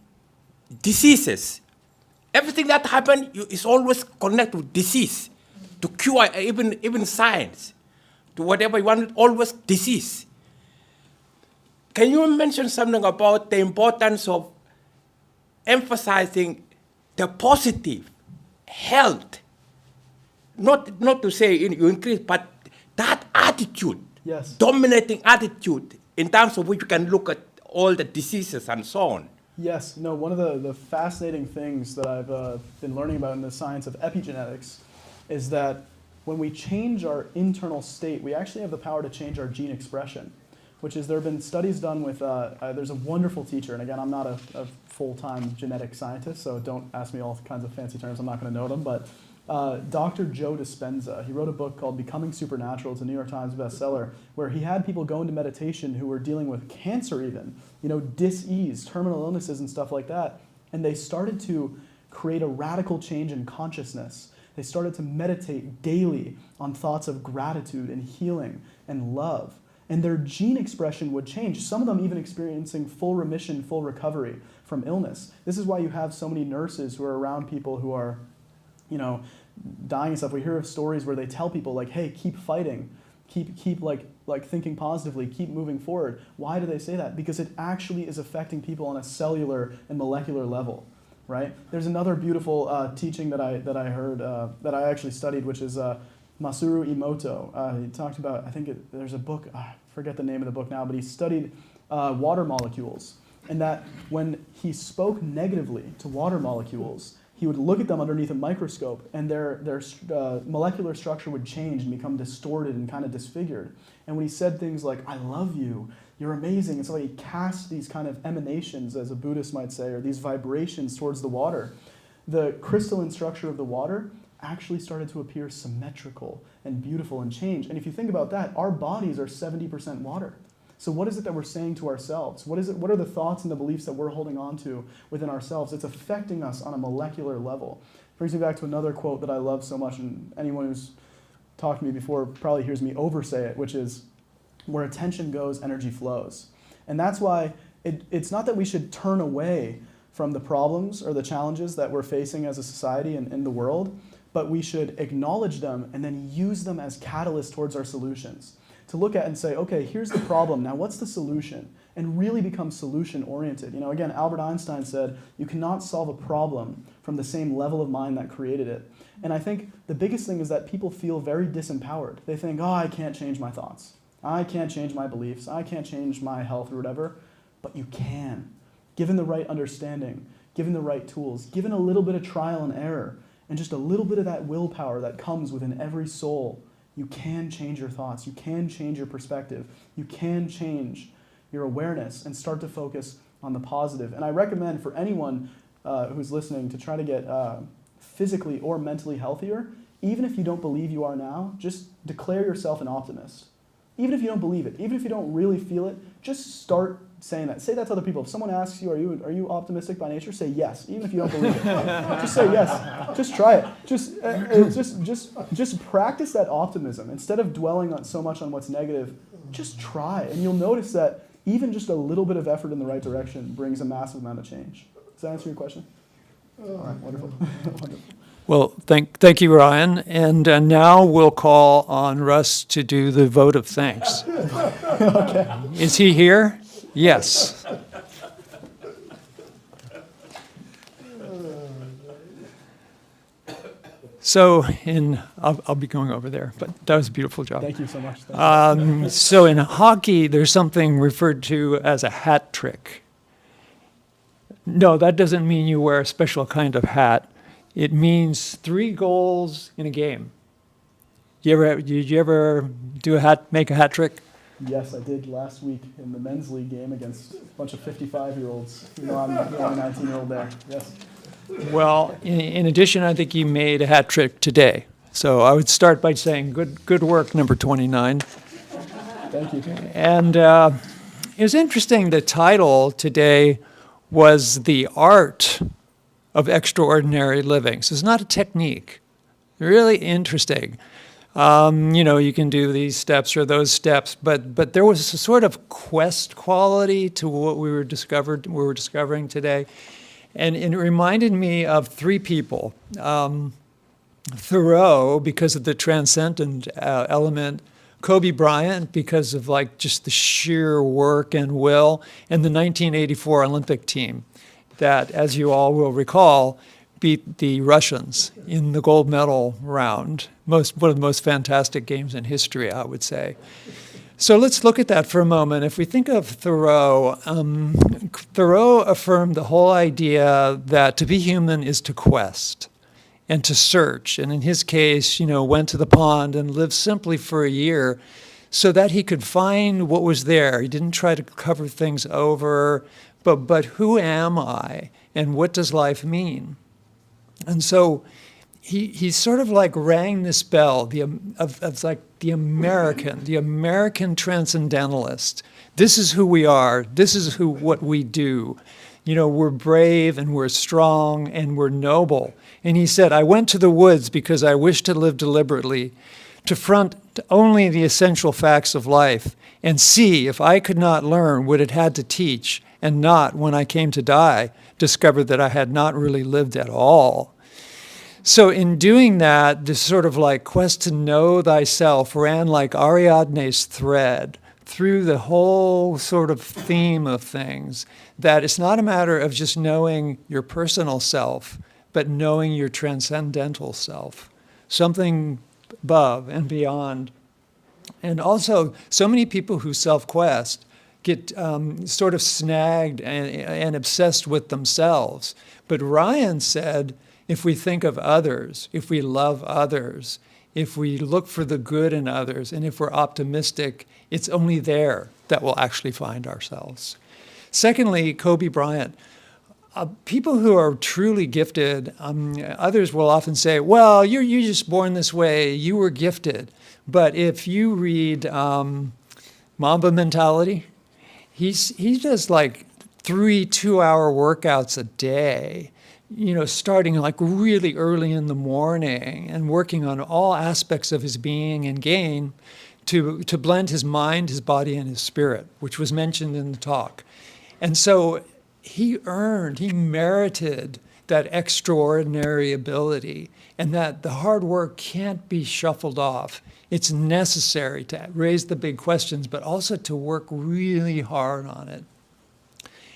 diseases. Everything that happens is always connected with disease, to cure, even science, to whatever you want, always disease. Can you mention something about the importance of emphasizing the positive health? Not to say you increase, but that attitude, Yes. dominating attitude, in terms of which you can look at all the diseases and so on. Yes, no, one of the fascinating things that I've been learning about in the science of epigenetics is that when we change our internal state, we actually have the power to change our gene expression, which is there have been studies done with, there's a wonderful teacher, and again, I'm not a full-time genetic scientist, so don't ask me all kinds of fancy terms, I'm not going to know them, but Dr. Joe Dispenza, he wrote a book called Becoming Supernatural. It's a New York Times bestseller, where he had people go into meditation who were dealing with cancer even, dis-ease, terminal illnesses and stuff like that. And they started to create a radical change in consciousness. They started to meditate daily on thoughts of gratitude and healing and love. And their gene expression would change, some of them even experiencing full remission, full recovery from illness. This is why you have so many nurses who are around people who are dying and stuff. We hear of stories where they tell people like, hey, keep fighting, keep like thinking positively, keep moving forward. Why do they say that? Because it actually is affecting people on a cellular and molecular level, right? There's another beautiful teaching that I heard, that I actually studied, which is Masaru Emoto. He talked about, there's a book, I forget the name of the book now, but he studied water molecules. And that when he spoke negatively to water molecules, he would look at them underneath a microscope, and their molecular structure would change and become distorted and kind of disfigured. And when he said things like, I love you, you're amazing, and so he cast these kind of emanations, as a Buddhist might say, or these vibrations towards the water, the crystalline structure of the water actually started to appear symmetrical and beautiful and change. And if you think about that, our bodies are 70% water. So what is it that we're saying to ourselves? What are the thoughts and the beliefs that we're holding on to within ourselves? It's affecting us on a molecular level. Brings me back to another quote that I love so much, and anyone who's talked to me before probably hears me oversay it, which is, where attention goes, energy flows. And that's why it's not that we should turn away from the problems or the challenges that we're facing as a society and in the world, but we should acknowledge them and then use them as catalysts towards our solutions. To look at and say, okay, here's the problem, now what's the solution? And really become solution-oriented. Again, Albert Einstein said, you cannot solve a problem from the same level of mind that created it. And I think the biggest thing is that people feel very disempowered. They think, I can't change my thoughts. I can't change my beliefs. I can't change my health or whatever. But you can. Given the right understanding, given the right tools, given a little bit of trial and error, and just a little bit of that willpower that comes within every soul, you can change your thoughts. You can change your perspective. You can change your awareness and start to focus on the positive. And I recommend for anyone who's listening to try to get physically or mentally healthier, even if you don't believe you are now, just declare yourself an optimist. Even if you don't believe it, even if you don't really feel it, just start saying that. Say that to other people. If someone asks you, are you optimistic by nature? Say yes, even if you don't believe it. Just say yes. Just try it. Just practice that optimism. Instead of dwelling on so much on what's negative, just try. And you'll notice that even just a little bit of effort in the right direction brings a massive amount of change. Does that answer your question? All right, wonderful. Wonderful. Well, thank you, Ryan. And now we'll call on Russ to do the vote of thanks. Okay. Is he here? Yes. So I'll be going over there, but that was a beautiful job. Thank you so much. So in hockey, there's something referred to as a hat trick. No, that doesn't mean you wear a special kind of hat. It means 3 goals in a game. Did you ever make a hat trick? Yes, I did last week in the men's league game against a bunch of 55-year-olds. I'm the only 19-year-old there. Yes. Well, in addition, I think you made a hat trick today. So I would start by saying good work, number 29. Thank you. And it was interesting, the title today was The Art of Extraordinary Living. So it's not a technique. Really interesting. You can do these steps or those steps, but there was a sort of quest quality to what we were discovering today. And it reminded me of 3 people. Thoreau, because of the transcendent element, Kobe Bryant because of like just the sheer work and will, and the 1984 Olympic team that, as you all will recall, beat the Russians in the gold medal round. One of the most fantastic games in history, I would say. So let's look at that for a moment. If we think of Thoreau, Thoreau affirmed the whole idea that to be human is to quest and to search. And in his case, went to the pond and lived simply for a year so that he could find what was there. He didn't try to cover things over, but who am I and what does life mean? And so he sort of like rang this bell of like the American transcendentalist. This is who we are. This is what we do. We're brave and we're strong and we're noble. And he said, I went to the woods because I wished to live deliberately, to front only the essential facts of life and see if I could not learn what it had to teach and not, when I came to die, discover that I had not really lived at all. So in doing that, this sort of like quest to know thyself ran like Ariadne's thread through the whole sort of theme of things, that it's not a matter of just knowing your personal self, but knowing your transcendental self, something above and beyond. And also, so many people who self-quest get sort of snagged and obsessed with themselves. But Ryan said, if we think of others, if we love others, if we look for the good in others, and if we're optimistic, it's only there that we'll actually find ourselves. Secondly, Kobe Bryant. People who are truly gifted, others will often say, well, you're just born this way, you were gifted. But if you read Mamba Mentality, he does like 3 2-hour workouts a day, starting like really early in the morning and working on all aspects of his being and gain to blend his mind, his body, and his spirit, which was mentioned in the talk. And so he merited that extraordinary ability, and that the hard work can't be shuffled off. It's necessary to raise the big questions, but also to work really hard on it.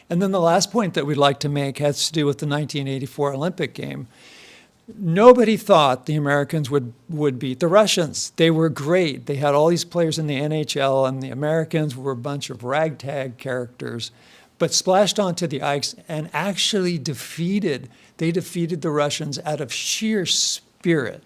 And then the last point that we'd like to make has to do with the 1984 Olympic game. Nobody thought the Americans would beat the Russians. They were great. They had all these players in the NHL, and the Americans were a bunch of ragtag characters, but splashed onto the ice and actually defeated the Russians out of sheer spirit,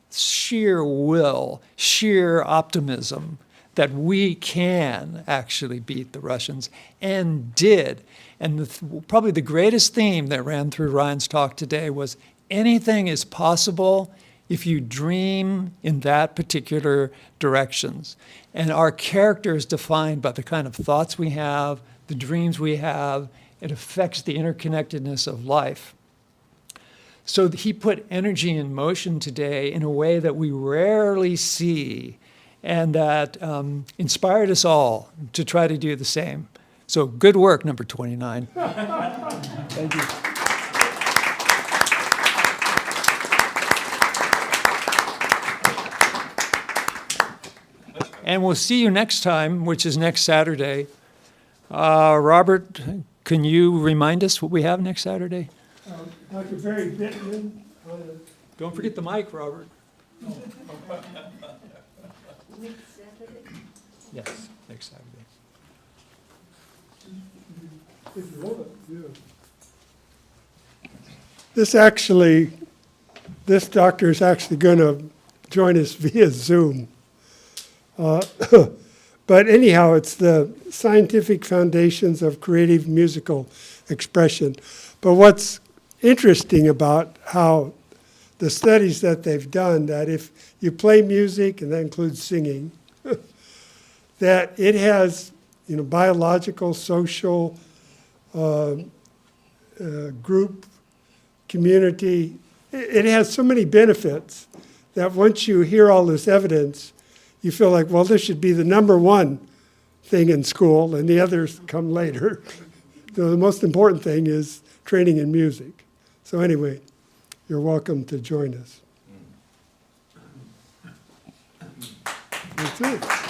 sheer will, sheer optimism that we can actually beat the Russians, and did. And probably the greatest theme that ran through Ryan's talk today was anything is possible if you dream in that particular directions. And our character is defined by the kind of thoughts we have, the dreams we have. It affects the interconnectedness of life. So he put energy in motion today in a way that we rarely see, and that inspired us all to try to do the same. So good work, number 29. Thank you. And we'll see you next time, which is next Saturday. Robert, can you remind us what we have next Saturday? Dr. Barry Bittman. Don't forget the mic, Robert. Yes, next Saturday. This doctor is actually going to join us via Zoom. But anyhow, it's the scientific foundations of creative musical expression. But what's interesting about how the studies that they've done, that if you play music, and that includes singing, that it has biological, social, group, community. It has so many benefits that once you hear all this evidence, you feel like, well, this should be the number one thing in school, and the others come later. So the most important thing is training in music. So anyway, you're welcome to join us. That's it.